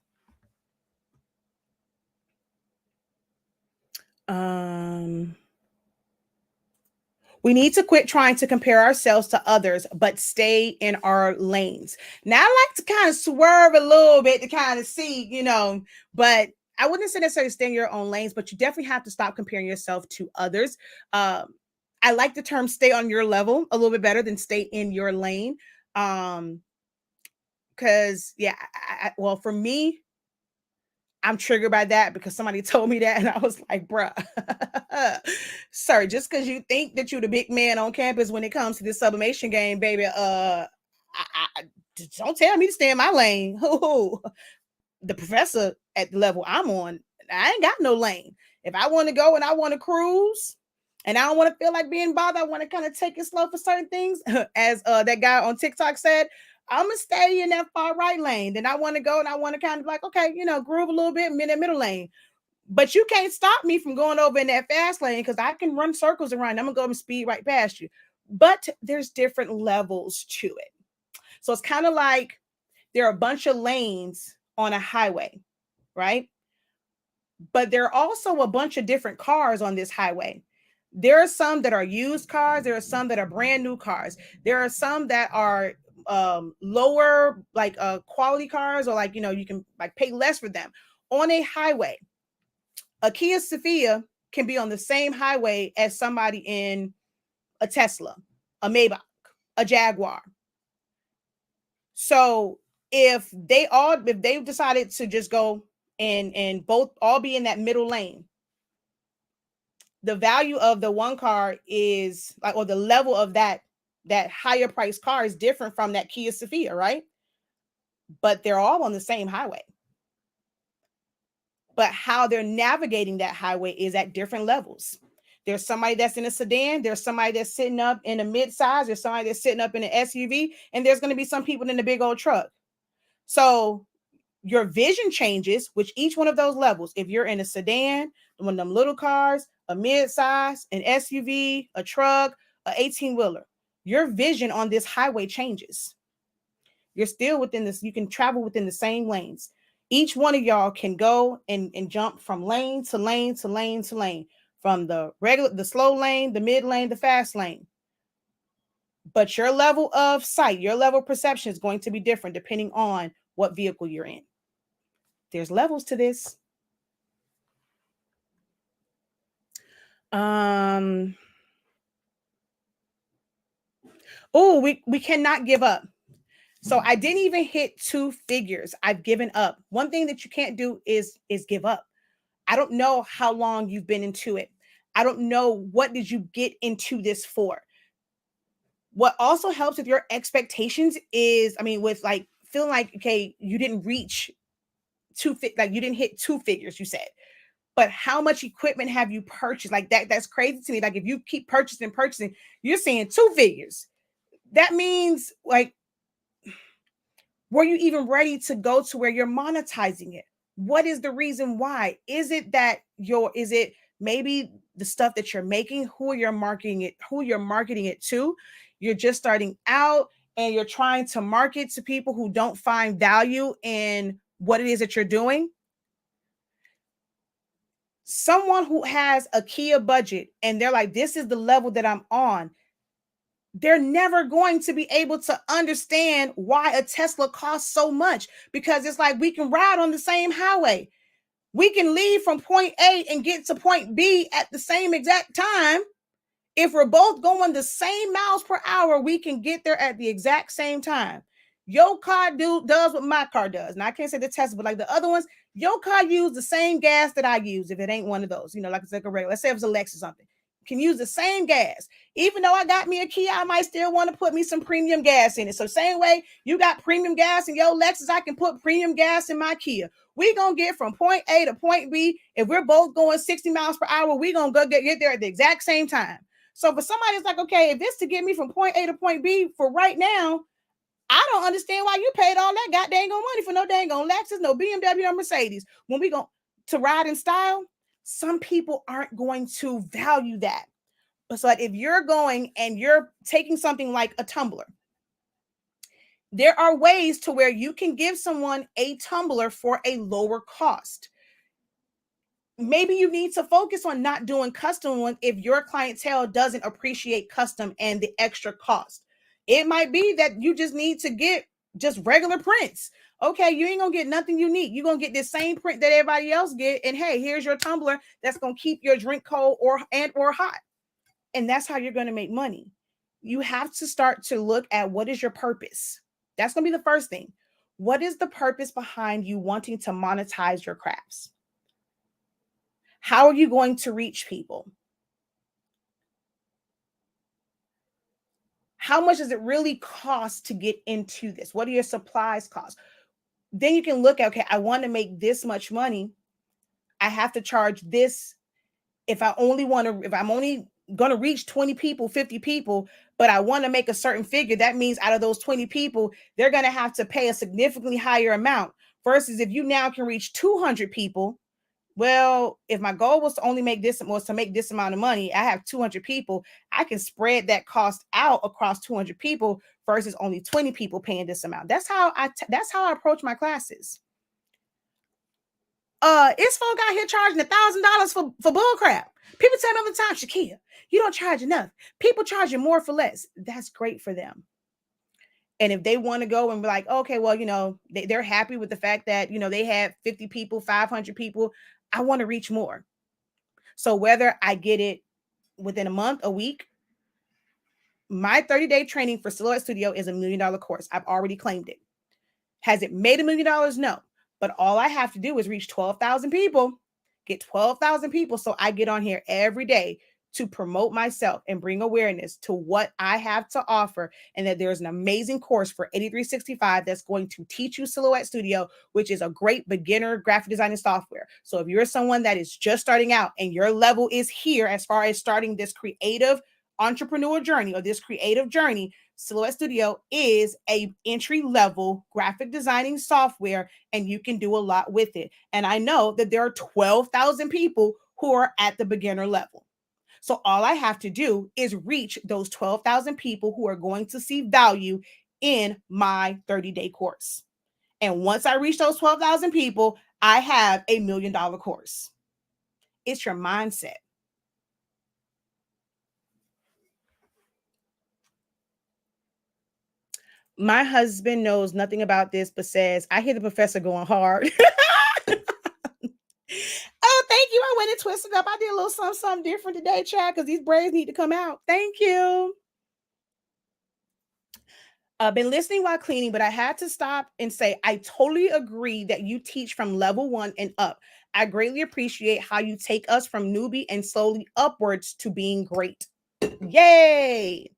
We need to quit trying to compare ourselves to others, but stay in our lanes. Now, I like to kind of swerve a little bit to kind of see, but I wouldn't say necessarily stay in your own lanes, but you definitely have to stop comparing yourself to others. I like the term stay on your level a little bit better than stay in your lane. Because, well, for me, I'm triggered by that because somebody told me that and I was like, bruh, sir, just because you think that you're the big man on campus when it comes to this sublimation game, baby, don't tell me to stay in my lane. The professor at the level I'm on, I ain't got no lane. If I want to go and I want to cruise and I don't want to feel like being bothered, I want to kind of take it slow for certain things, as that guy on TikTok said, I'm gonna stay in that far right lane. Then I want to go and I want to kind of like, okay, groove a little bit in that middle lane. But you can't stop me from going over in that fast lane because I can run circles around. I'm gonna go and speed right past you. But there's different levels to it. So it's kind of like there are a bunch of lanes on a highway, right? But there are also a bunch of different cars on this highway. There are some that are used cars. There are some that are brand new cars. There are some that are lower like quality cars, or like you can like pay less for them on a highway. A Kia Sophia can be on the same highway as somebody in a Tesla, a Maybach, a Jaguar. So if they've decided to just go and both all be in that middle lane, the value of the one car is like, or the level of that higher priced car is different from that Kia Sophia, right? But they're all on the same highway. But how they're navigating that highway is at different levels. There's somebody that's in a sedan. There's somebody that's sitting up in a midsize. There's somebody that's sitting up in an SUV. And there's going to be some people in a big old truck. So your vision changes with each one of those levels. If you're in a sedan, one of them little cars, a midsize, an SUV, a truck, an 18-wheeler, your vision on this highway changes. You're still within this. You can travel within the same lanes. Each one of y'all can go and jump from lane to lane to lane to lane, from the slow lane, the mid lane, the fast lane. But your level of sight, your level of perception is going to be different depending on what vehicle you're in. There's levels to this. Oh, we cannot give up. So I didn't even hit 2 figures. I've given up. One thing that you can't do is give up. I don't know how long you've been into it. I don't know what did you get into this for. What also helps with your expectations is, with like feeling like, okay, you didn't reach you didn't hit 2 figures, you said. But how much equipment have you purchased? Like that's crazy to me. Like if you keep purchasing, you're seeing 2 figures. That means like, were you even ready to go to where you're monetizing it? What is the reason why? Is it maybe the stuff that you're making, who you're marketing it to? You're just starting out and you're trying to market to people who don't find value in what it is that you're doing. Someone who has a Kia budget and they're like, this is the level that I'm on, they're never going to be able to understand why a Tesla costs so much, because it's like we can ride on the same highway. We can leave from point A and get to point B at the same exact time. If we're both going the same miles per hour, we can get there at the exact same time. Your car does what my car does. And I can't say the Tesla, but like the other ones, your car use the same gas that I use. If it ain't one of those, like it's like a regular, let's say it was a Lexus or something. can use the same gas. Even though I got me a Kia, I might still want to put me some premium gas in it. So same way you got premium gas in your Lexus, I can put premium gas in my Kia. We're going to get from point A to point B. If we're both going 60 miles per hour, we're going to go get there at the exact same time. So for somebody that's like, okay, if it's to get me from point A to point B for right now, I don't understand why you paid all that goddamn money for no dang on Lexus, no BMW, no Mercedes. When we go to ride in style, some people aren't going to value that. So if you're going and you're taking something like a tumbler, there are ways to where you can give someone a tumbler for a lower cost. Maybe you need to focus on not doing custom ones if your clientele doesn't appreciate custom and the extra cost. It might be that you just need to get just regular prints. Okay, you ain't gonna get nothing unique. You're gonna get the same print that everybody else get. And hey, here's your tumbler that's gonna keep your drink cold or hot. And that's how you're gonna make money. You have to start to look at what is your purpose. That's gonna be the first thing. What is the purpose behind you wanting to monetize your crafts? How are you going to reach people? How much does it really cost to get into this? What do your supplies cost? Then you can look at, okay, I want to make this much money. I have to charge this. If I'm only going to reach 20 people, 50 people, but I want to make a certain figure, that means out of those 20 people, they're going to have to pay a significantly higher amount versus if you now can reach 200 people. Well, if my goal was to only make this amount of money, I have 200 people, I can spread that cost out across 200 people versus only 20 people paying this amount. That's how I approach my classes. It's folk out here charging $1,000 for bull crap. People tell me all the time, Shakia, you don't charge enough. People charge you more for less. That's great for them. And if they want to go and be like, okay, well, they're happy with the fact that, they have 50 people, 500 people. I want to reach more. So whether I get it within a month, a week, my 30-day training for Silhouette Studio is $1 million course. I've already claimed it. Has it made $1 million? No. But all I have to do is reach 12,000 people, get 12,000 people. So I get on here every day to promote myself and bring awareness to what I have to offer. And that there's an amazing course for $83.65 that's going to teach you Silhouette Studio, which is a great beginner graphic designing software. So if you're someone that is just starting out and your level is here as far as starting this creative entrepreneur journey or this creative journey, Silhouette Studio is a entry-level graphic designing software, and you can do a lot with it. And I know that there are 12,000 people who are at the beginner level. So all I have to do is reach those 12,000 people who are going to see value in my 30-day course. And once I reach those 12,000 people, I have $1 million course. It's your mindset. My husband knows nothing about this, but says, I hear the professor going hard. Oh, thank you. I went and twisted up. I did a little something different today, Chad, because these braids need to come out. Thank you. I've been listening while cleaning, but I had to stop and say, I totally agree that you teach from level 1 and up. I greatly appreciate how you take us from newbie and slowly upwards to being great. Yay.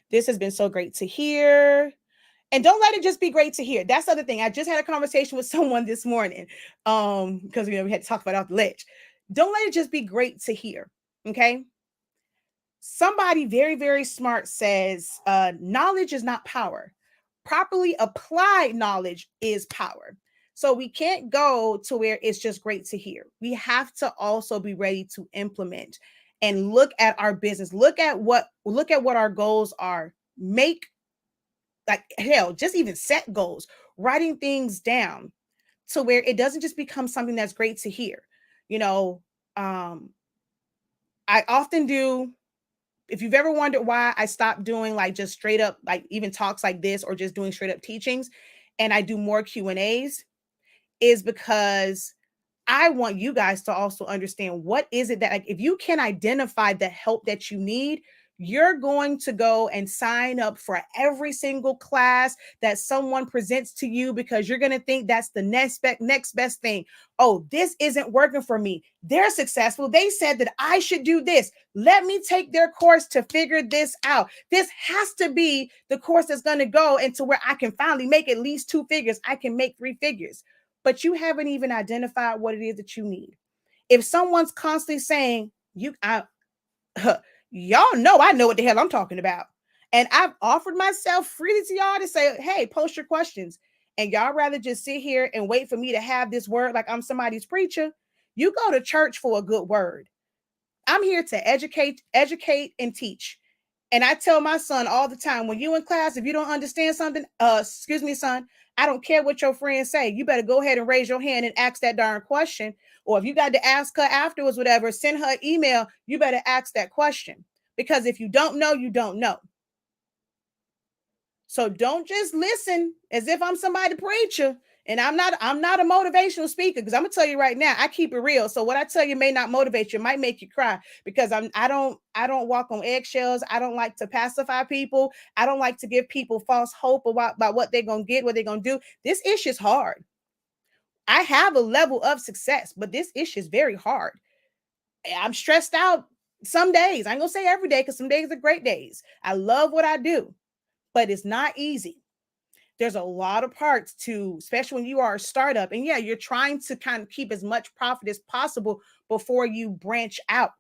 This has been so great to hear. And don't let it just be great to hear. That's the other thing. I just had a conversation with someone this morning because we had to talk about off the ledge. Don't let it just be great to hear. Okay. Somebody very, very smart says knowledge is not power. Properly applied knowledge is power. So we can't go to where it's just great to hear. We have to also be ready to implement and look at our business. Look at what our goals are. Just even set goals, writing things down to where it doesn't just become something that's great to hear. I often do. If you've ever wondered why I stopped doing like just straight up, like even talks like this or just doing straight up teachings, and I do more Q&As, is because I want you guys to also understand what is it that, like, if you can identify the help that you need, You're going to go and sign up for every single class that someone presents to you because you're going to think that's the next best thing. Oh, this isn't working for me. They're successful. They said that I should do this. Let me take their course to figure this out. This has to be the course that's going to go into where I can finally make at least 2 figures. I can make 3 figures. But you haven't even identified what it is that you need. If someone's constantly saying, y'all know I know what the hell I'm talking about. And I've offered myself freely to y'all to say, hey, post your questions. And y'all rather just sit here and wait for me to have this word like I'm somebody's preacher. You go to church for a good word. I'm here to educate, and teach. And I tell my son all the time, when you in class, if you don't understand something, excuse me, son, I don't care what your friends say. You better go ahead and raise your hand and ask that darn question. Or if you got to ask her afterwards, whatever, send her an email. You better ask that question. Because if you don't know, you don't know. So don't just listen as if I'm somebody preacher. And I'm not a motivational speaker, because I'm gonna tell you right now, I keep it real. So what I tell you may not motivate you, it might make you cry, because I don't walk on eggshells. I don't like to pacify people. I don't like to give people false hope about what they're gonna get, what they're gonna do. This issue is hard. I have a level of success, but this issue is very hard. I'm stressed out some days. I ain't gonna say every day, because some days are great days. I love what I do, but it's not easy. There's a lot of parts to, especially when you are a startup, and yeah, you're trying to kind of keep as much profit as possible before you branch out.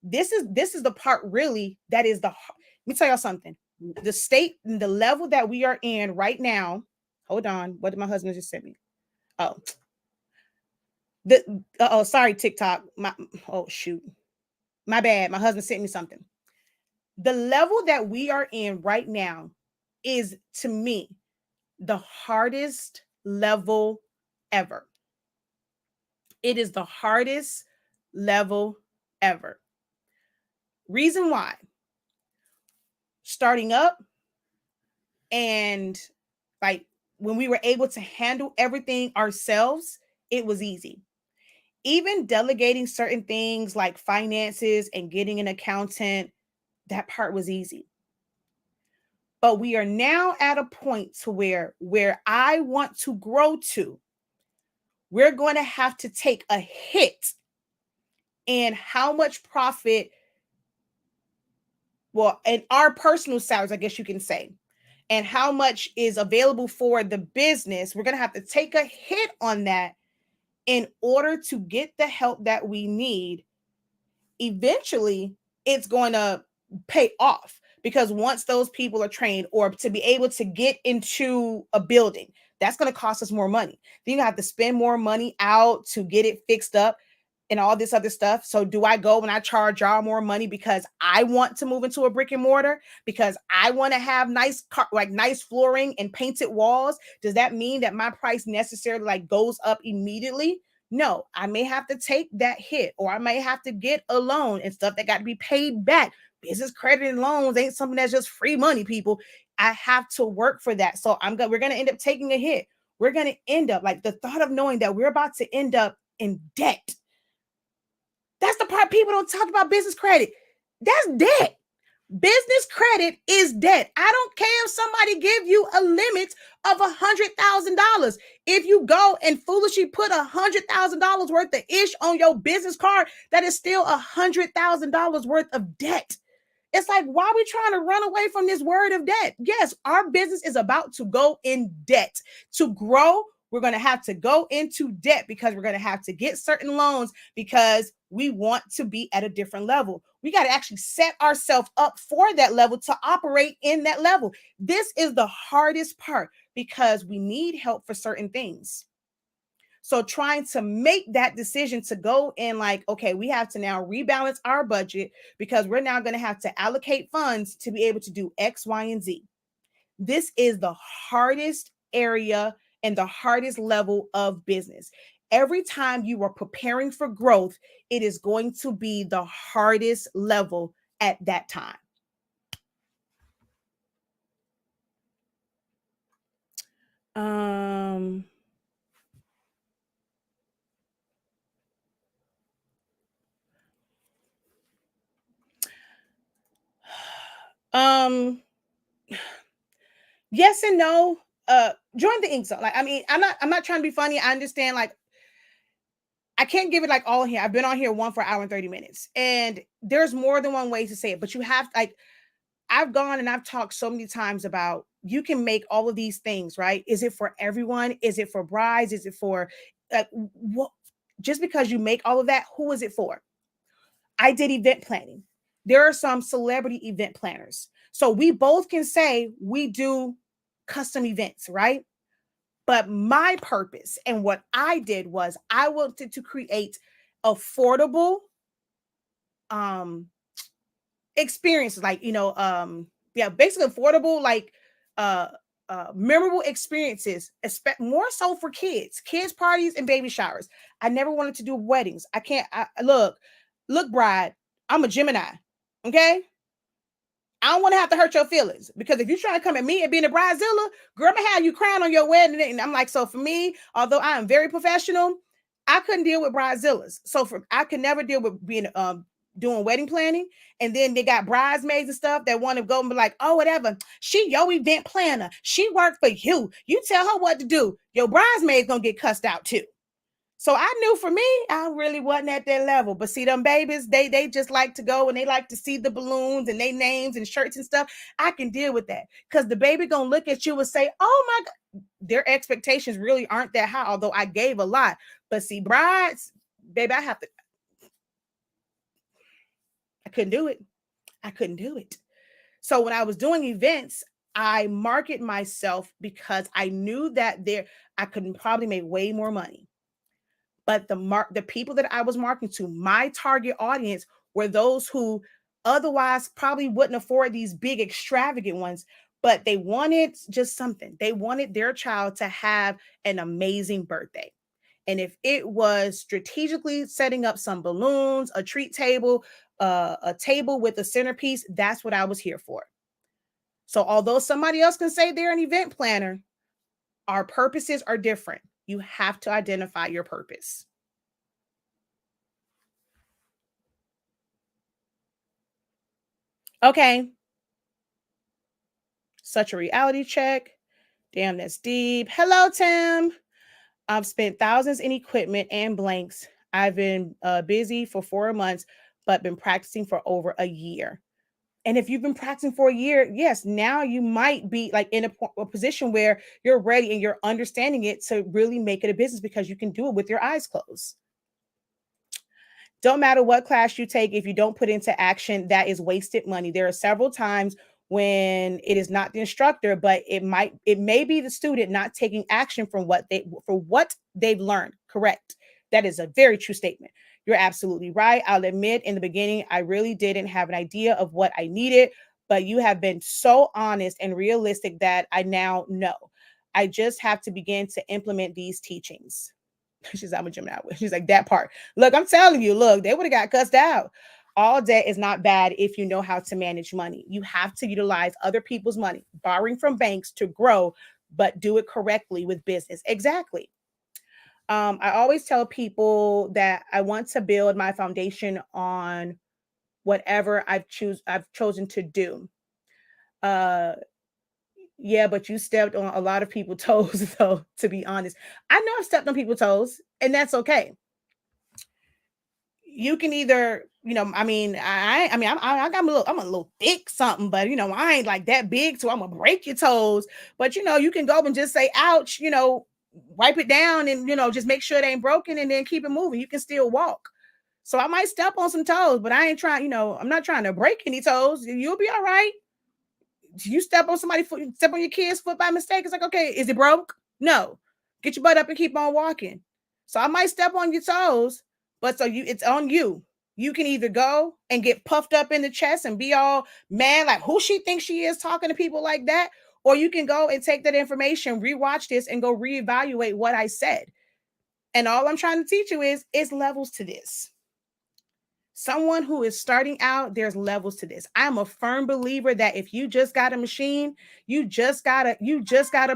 This is the part really that is let me tell y'all something. The state, the level that we are in right now. Hold on, what did my husband just send me? Oh, sorry, TikTok. Oh shoot, my bad. My husband sent me something. The level that we are in right now is, to me, the hardest level ever. It is the hardest level ever. Reason why: starting up, and like when we were able to handle everything ourselves, it was easy. Even delegating certain things like finances and getting an accountant, that part was easy. But we are now at a point to where I want to grow to, we're going to have to take a hit in how much profit, well, in our personal salaries, I guess you can say, and how much is available for the business. We're going to have to take a hit on that in order to get the help that we need. Eventually, it's going to pay off, because once those people are trained, or to be able to get into a building, that's going to cost us more money. Then you have to spend more money out to get it fixed up and all this other stuff. So do I go and I charge y'all more money because I want to move into a brick and mortar, because I want to have nice flooring and painted walls? Does that mean that my price necessarily goes up immediately? No, I may have to take that hit, or I may have to get a loan and stuff that got to be paid back. Business credit and loans ain't something that's just free money, people. I have to work for that. So we're going to end up taking a hit. We're going to end up, the thought of knowing that we're about to end up in debt. That's the part people don't talk about. Business credit. That's debt. Business credit is debt. I don't care if somebody give you a limit of $100,000. If you go and foolishly put $100,000 worth of ish on your business card, that is still $100,000 worth of debt. It's like, why are we trying to run away from this word of debt? Yes, our business is about to go in debt. To grow, we're going to have to go into debt, because we're going to have to get certain loans, because we want to be at a different level. We got to actually set ourselves up for that level, to operate in that level. This is the hardest part, because we need help for certain things. So trying to make that decision to go in, okay, we have to now rebalance our budget, because we're now going to have to allocate funds to be able to do X, Y, and Z. This is the hardest area and the hardest level of business. Every time you are preparing for growth, it is going to be the hardest level at that time. Yes and no. Join the ink zone. Like, I mean, I'm not trying to be funny. I understand, like, I can't give it like all here. I've been on here one for an hour and 30 minutes. And there's more than one way to say it, but you have, like, I've gone and I've talked so many times about you can make all of these things, right? Is it for everyone? Is it for brides? Is it for what? Just because you make all of that, who is it for? I did event planning. There are some celebrity event planners. So we both can say we do custom events, right? But my purpose and what I did was I wanted to create affordable um experiences, like, yeah, basically affordable, like uh memorable experiences, more so for kids parties and baby showers. I never wanted to do weddings. I can't. Look, bride, I'm a Gemini. Okay, I don't want to have to hurt your feelings, because if you're trying to come at me and being a bridezilla, girl, I'm gonna have you crying on your wedding. And I'm like, so for me, although I am very professional, I couldn't deal with bridezillas. I could never deal with being doing wedding planning. And then they got bridesmaids and stuff that want to go and be like, oh, whatever. She your event planner. She worked for you. You tell her what to do. Your bridesmaid's gonna get cussed out too. So I knew for me, I really wasn't at that level. But see, them babies, they just like to go and they like to see the balloons and their names and shirts and stuff. I can deal with that, because the baby gonna look at you and say, "Oh my God," their expectations really aren't that high. Although I gave a lot, but see, brides, baby, I couldn't do it. I couldn't do it. So when I was doing events, I market myself because I knew that I could probably make way more money. But the people that I was marketing to, my target audience, were those who otherwise probably wouldn't afford these big extravagant ones, but they wanted just something. They wanted their child to have an amazing birthday. And if it was strategically setting up some balloons, a treat table, a table with a centerpiece, that's what I was here for. So although somebody else can say they're an event planner, our purposes are different. You have to identify your purpose. Okay. Such a reality check. Damn, that's deep. Hello, Tim. I've spent thousands in equipment and blanks. I've been busy for 4 months, but been practicing for over a year. And if you've been practicing for a year, yes, now you might be like in a position where you're ready and you're understanding it to really make it a business, because you can do it with your eyes closed. Don't matter what class you take, if you don't put into action, that is wasted money. There are several times when it is not the instructor, but it may be the student not taking action from what they've learned. Correct. That is a very true statement. You're absolutely right. I'll admit, in the beginning, I really didn't have an idea of what I needed, but you have been so honest and realistic that I now know. I just have to begin to implement these teachings. She's I'm a Gemini. She's like, that part. Look, I'm telling you, look, they would have got cussed out. All debt is not bad if you know how to manage money. You have to utilize other people's money, borrowing from banks to grow, but do it correctly with business. Exactly. I always tell people that I want to build my foundation on whatever I've chosen to do. Uh yeah, but you stepped on a lot of people's toes, though, to be honest. I know I've stepped on people's toes, and that's okay. You can either, I mean, I'm a little thick something, but I ain't like that big, so I'm gonna break your toes. But you can go and just say, ouch, wipe it down, and just make sure it ain't broken, and then keep it moving. You can still walk. So I might step on some toes, but I ain't trying, I'm not trying to break any toes. You'll be all right. You step on somebody's foot, step on your kid's foot by mistake. It's like, okay, is it broke? No. Get your butt up and keep on walking. So I might step on your toes, but it's on you. You can either go and get puffed up in the chest and be all mad, like who she thinks she is talking to people like that, or you can go and take that information, rewatch this, and go reevaluate what I said. And all I'm trying to teach you is levels to this. Someone who is starting out, there's levels to this. I'm a firm believer that if you just got a machine, you just got a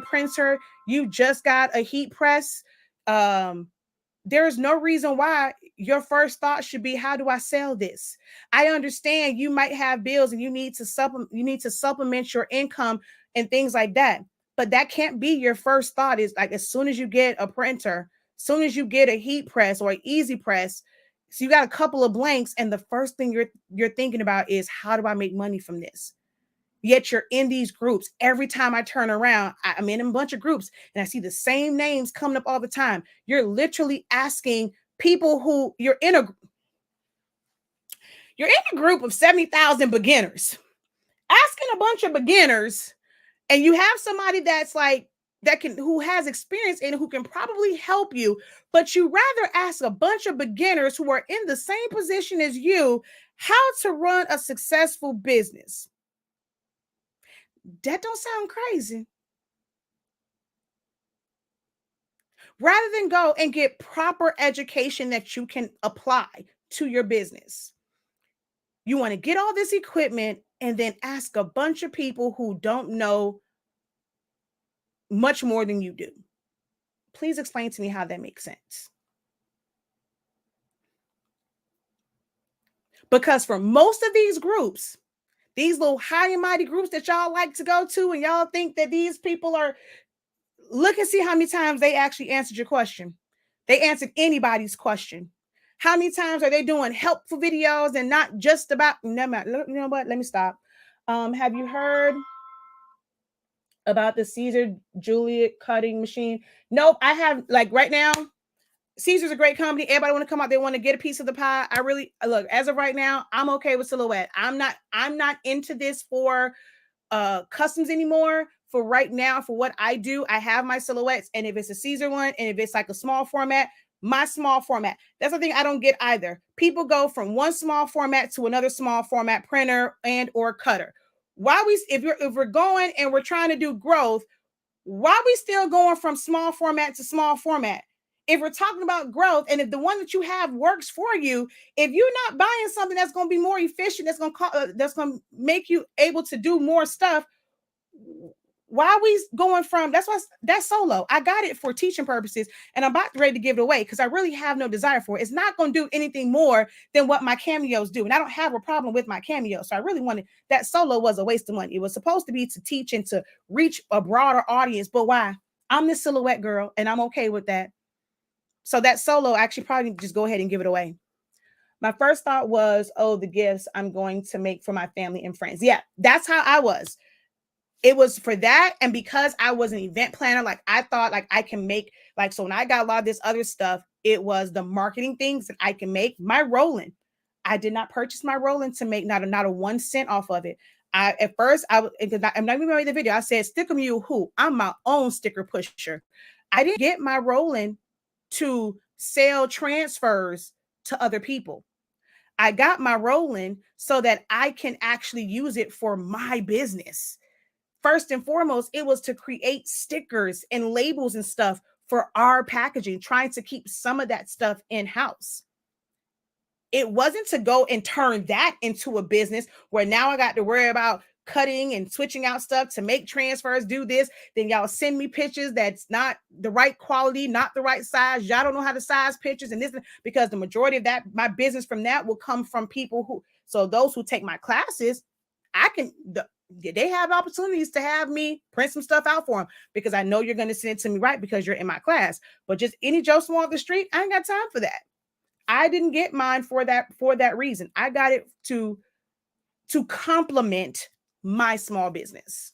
printer, you just got a heat press, there's no reason why your first thought should be, how do I sell this? I understand you might have bills and you need to supplement your income and things like that. But that can't be your first thought. Is like, as soon as you get a printer, as soon as you get a heat press or an easy press, so you got a couple of blanks, and the first thing you're thinking about is, how do I make money from this? Yet you're in these groups. Every time I turn around, I'm in a bunch of groups and I see the same names coming up all the time. You're literally asking people who you're in a group of 70,000 beginners, asking a bunch of beginners, and you have somebody that's like, who has experience and who can probably help you, but you rather ask a bunch of beginners who are in the same position as you how to run a successful business. That don't sound crazy. Rather than go and get proper education that you can apply to your business, you want to get all this equipment and then ask a bunch of people who don't know much more than you do. Please explain to me how that makes sense. Because for most of these groups, these little high and mighty groups that y'all like to go to, and y'all think that these people are, look and see how many times they actually answered your question. They answered anybody's question. How many times are they doing helpful videos and not just about, you know what? Let me stop. Have you heard about the Caesar Juliet cutting machine? Nope. I have, like, right now, Caesar's a great company. Everybody want to come out. They want to get a piece of the pie. I really, look, as of right now, I'm okay with Silhouette. I'm not into this for customs anymore. For right now, for what I do, I have my Silhouettes, and if it's a Caesar one, and if it's like a small format, my small format. That's the thing I don't get either. People go from one small format to another small format printer and or cutter. Why if we're going and we're trying to do growth, why are we still going from small format to small format? If we're talking about growth, and if the one that you have works for you, if you're not buying something that's going to be more efficient, that's going to make you able to do more stuff, why are we going from, that's solo. I got it for teaching purposes, and I'm about ready to give it away because I really have no desire for it. It's not going to do anything more than what my cameos do, and I don't have a problem with my cameos. So I really wanted, that solo was a waste of money. It was supposed to be to teach and to reach a broader audience, but why? I'm the Silhouette girl, and I'm okay with that. So that solo, actually probably just go ahead and give it away. My first thought was, oh, the gifts I'm going to make for my family and friends. Yeah, that's how I was. It was for that. And because I was an event planner, like, I thought like I can make, like, so when I got a lot of this other stuff, it was the marketing things that I can make. My Roland, I did not purchase my Roland to make not a 1 cent off of it. At first, I'm not even made the video. I said, sticker you who? I'm my own sticker pusher. I didn't get my Roland to sell transfers to other people. I got my Roland so that I can actually use it for my business. First and foremost, it was to create stickers and labels and stuff for our packaging, trying to keep some of that stuff in-house. It wasn't to go and turn that into a business where now I got to worry about cutting and switching out stuff to make transfers, do this. Then y'all send me pictures that's not the right quality, not the right size. Y'all don't know how to size pictures and this, because the majority of that, my business from that will come from people who, so those who take my classes, they have opportunities to have me print some stuff out for them, because I know you're going to send it to me, right? Because you're in my class. But just any Joe Small off the street, I ain't got time for that. I didn't get mine for that reason. I got it to complement my small business.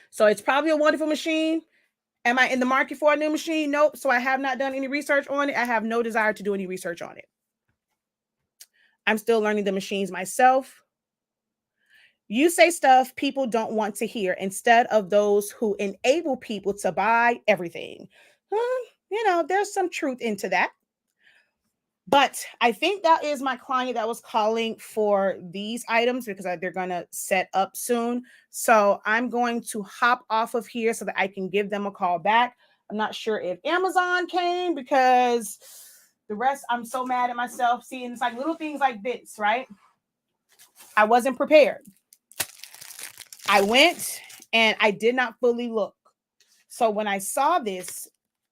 So it's probably a wonderful machine. Am I in the market for a new machine? Nope. So I have not done any research on it. I have no desire to do any research on it. I'm still learning the machines myself. You say stuff people don't want to hear instead of those who enable people to buy everything. There's some truth into that. But I think that is my client that was calling for these items, because they're going to set up soon. So I'm going to hop off of here so that I can give them a call back. I'm not sure if Amazon came, because the rest, I'm so mad at myself. See, and it's like little things like this, right? I wasn't prepared. I went and I did not fully look. So when I saw this,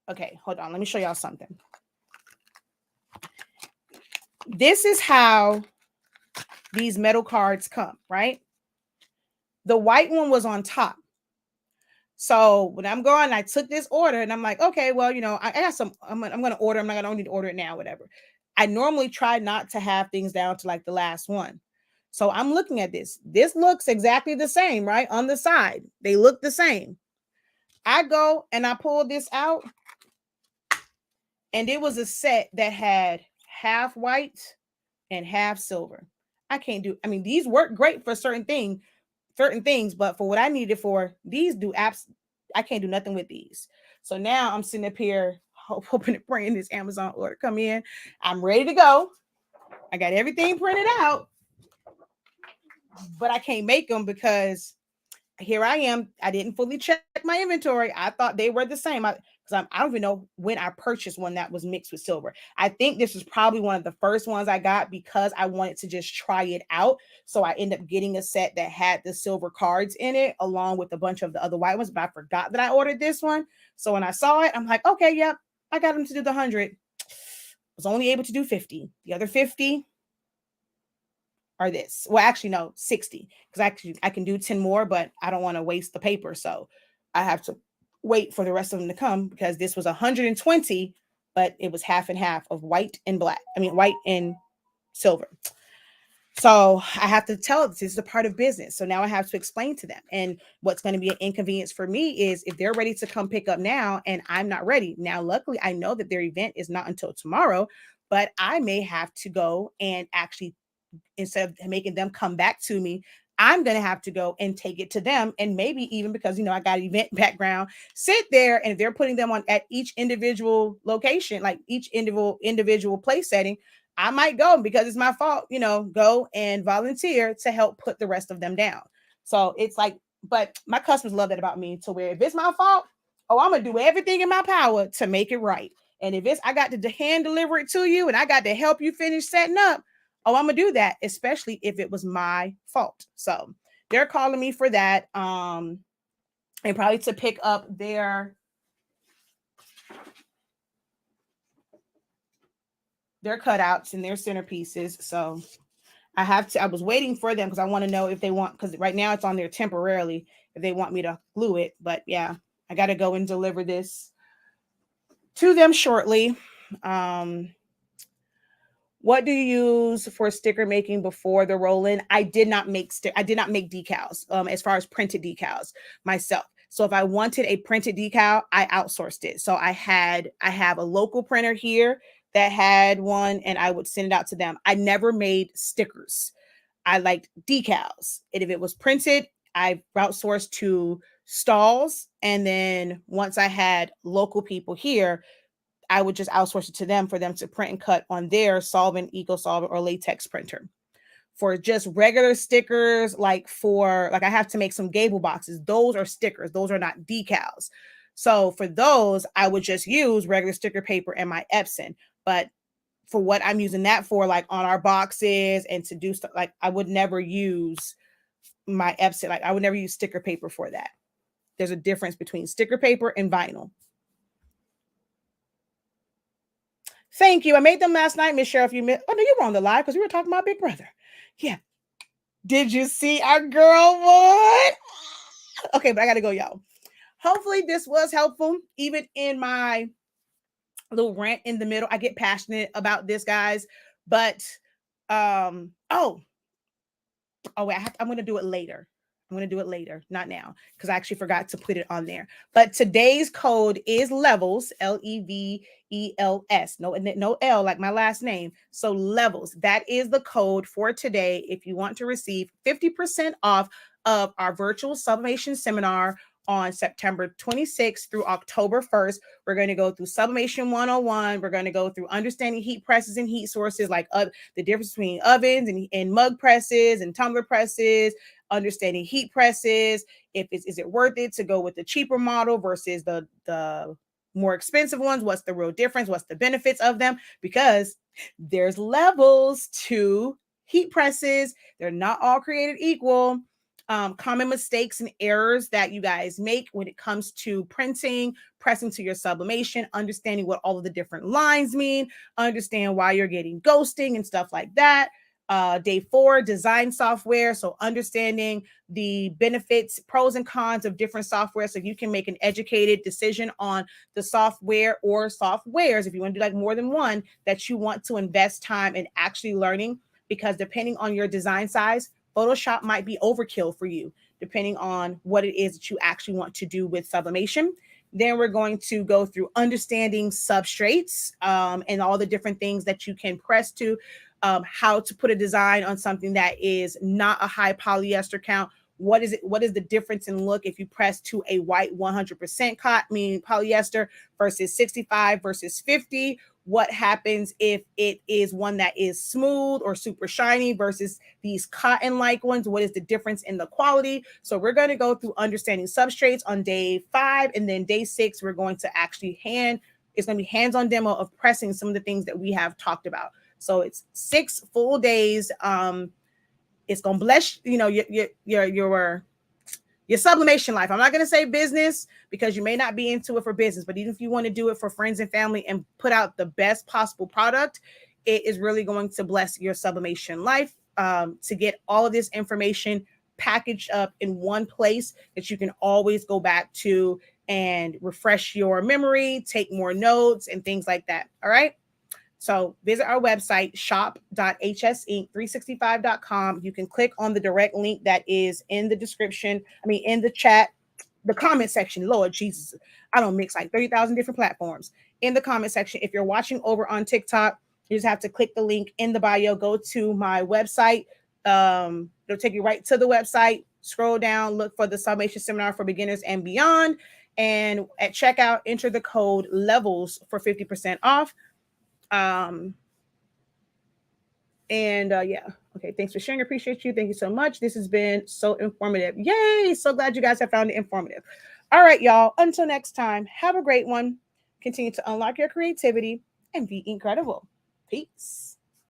okay, hold on. Let me show y'all something. This is how these metal cards come, right? The white one was on top. So when I'm going, I took this order and I'm like, okay, well, I got some, I'm going to order. I'm not going to need to order it now, whatever. I normally try not to have things down to like the last one. So I'm looking at this. This looks exactly the same, right? On the side, they look the same. I go and I pull this out, and it was a set that had half white and half silver. These work great for certain things, but for what I needed for, these do apps. I can't do nothing with these. So now I'm sitting up here hoping and praying this Amazon order come in. I'm ready to go. I got everything printed out, but I can't make them because here I am. I didn't fully check my inventory. I thought they were the same. I don't even know when I purchased one that was mixed with silver. I think this was probably one of the first ones I got because I wanted to just try it out. So I ended up getting a set that had the silver cards in it along with a bunch of the other white ones, but I forgot that I ordered this one. So when I saw it, I'm like, okay, yep, I got them to do the 100. Was only able to do 50. The other 50 are this. Well, actually, no, 60. Because I can do 10 more, but I don't want to waste the paper. So I have to wait for the rest of them to come because this was 120, but it was half and half of white and black. White and silver. So I have to tell them this is a part of business. So now I have to explain to them. And what's going to be an inconvenience for me is if they're ready to come pick up now and I'm not ready. Now, luckily, I know that their event is not until tomorrow, but I may have to go and actually, instead of making them come back to me, I'm going to have to go and take it to them. And maybe even because, I got event background, sit there, and if they're putting them on at each individual location, like each individual place setting, I might go because it's my fault, go and volunteer to help put the rest of them down. So it's like, but my customers love that about me, to where if it's my fault, oh, I'm going to do everything in my power to make it right. And if I got to hand deliver it to you and I got to help you finish setting up, oh, I'm gonna do that, especially if it was my fault. So they're calling me for that. And probably to pick up their cutouts and their centerpieces. So I was waiting for them because I want to know if they want, because right now it's on there temporarily, if they want me to glue it. But yeah, I got to go and deliver this to them shortly. What do you use for sticker making before the roll-in? I did not make decals, as far as printed decals myself. So if I wanted a printed decal, I outsourced it. So I have a local printer here that had one, and I would send it out to them. I never made stickers. I liked decals. And if it was printed, I outsourced to stalls. And then once I had local people here, I would just outsource it to them for them to print and cut on their solvent, eco solvent, or latex printer. For just regular stickers, like I have to make some gable boxes. Those are stickers. Those are not decals. So for those, I would just use regular sticker paper and my Epson. But for what I'm using that for, like on our boxes and to do stuff, like I would never use my Epson. Like I would never use sticker paper for that. There's a difference between sticker paper and vinyl. Thank you. I made them last night, Miss Sheriff. Oh, no, you were on the live because we were talking about Big Brother. Yeah. Did you see our girl one? Okay, but I got to go, y'all. Hopefully this was helpful, even in my little rant in the middle. I get passionate about this, guys. But, wait, I'm going to do it later. I'm going to do it later, not now, because I actually forgot to put it on there. But today's code is levels, LEVELS. No L like my last name. So levels. That is the code for today. If you want to receive 50% off of our virtual sublimation seminar on September 26th through October 1st. We're going to go through Sublimation 101. We're going to go through understanding heat presses and heat sources, like the difference between ovens and mug presses and tumbler presses, understanding heat presses. Is it worth it to go with the cheaper model versus the more expensive ones? What's the real difference? What's the benefits of them? Because there's levels to heat presses. They're not all created equal. common mistakes and errors that you guys make when it comes to printing, pressing to your sublimation, understanding what all of the different lines mean, understand why you're getting ghosting and stuff like that. Day 4, design software. So understanding the benefits, pros and cons of different software so you can make an educated decision on the software or softwares, if you want to do like more than one, that you want to invest time in actually learning, because depending on your design size, Photoshop might be overkill for you, depending on what it is that you actually want to do with sublimation. Then we're going to go through understanding substrates and all the different things that you can press to, how to put a design on something that is not a high polyester count. What is it? What is the difference in look if you press to a white 100% cotton, meaning polyester, versus 65 versus 50? What happens if it is one that is smooth or super shiny versus these cotton-like ones? What is the difference in the quality? So we're going to go through understanding substrates on day 5, and then day 6, we're going to actually it's going to be hands-on demo of pressing some of the things that we have talked about. So it's 6 full days. It's going to bless, your sublimation life. I'm not going to say business because you may not be into it for business, but even if you want to do it for friends and family and put out the best possible product, it is really going to bless your sublimation life. To get all of this information packaged up in one place that you can always go back to and refresh your memory, take more notes and things like that. All right. So visit our website, shop.hsinc365.com. You can click on the direct link that is in the description. In the chat, the comment section. Lord Jesus, I don't mix like 30,000 different platforms. In the comment section, if you're watching over on TikTok, you just have to click the link in the bio, go to my website. It'll take you right to the website. Scroll down, look for the Sublimation Seminar for Beginners and Beyond. And at checkout, enter the code LEVELS for 50% off. Yeah. Okay. Thanks for sharing. Appreciate you. Thank you so much. This has been so informative. Yay. So glad you guys have found it informative. All right, y'all. Until next time, have a great one. Continue to unlock your creativity and be incredible. Peace.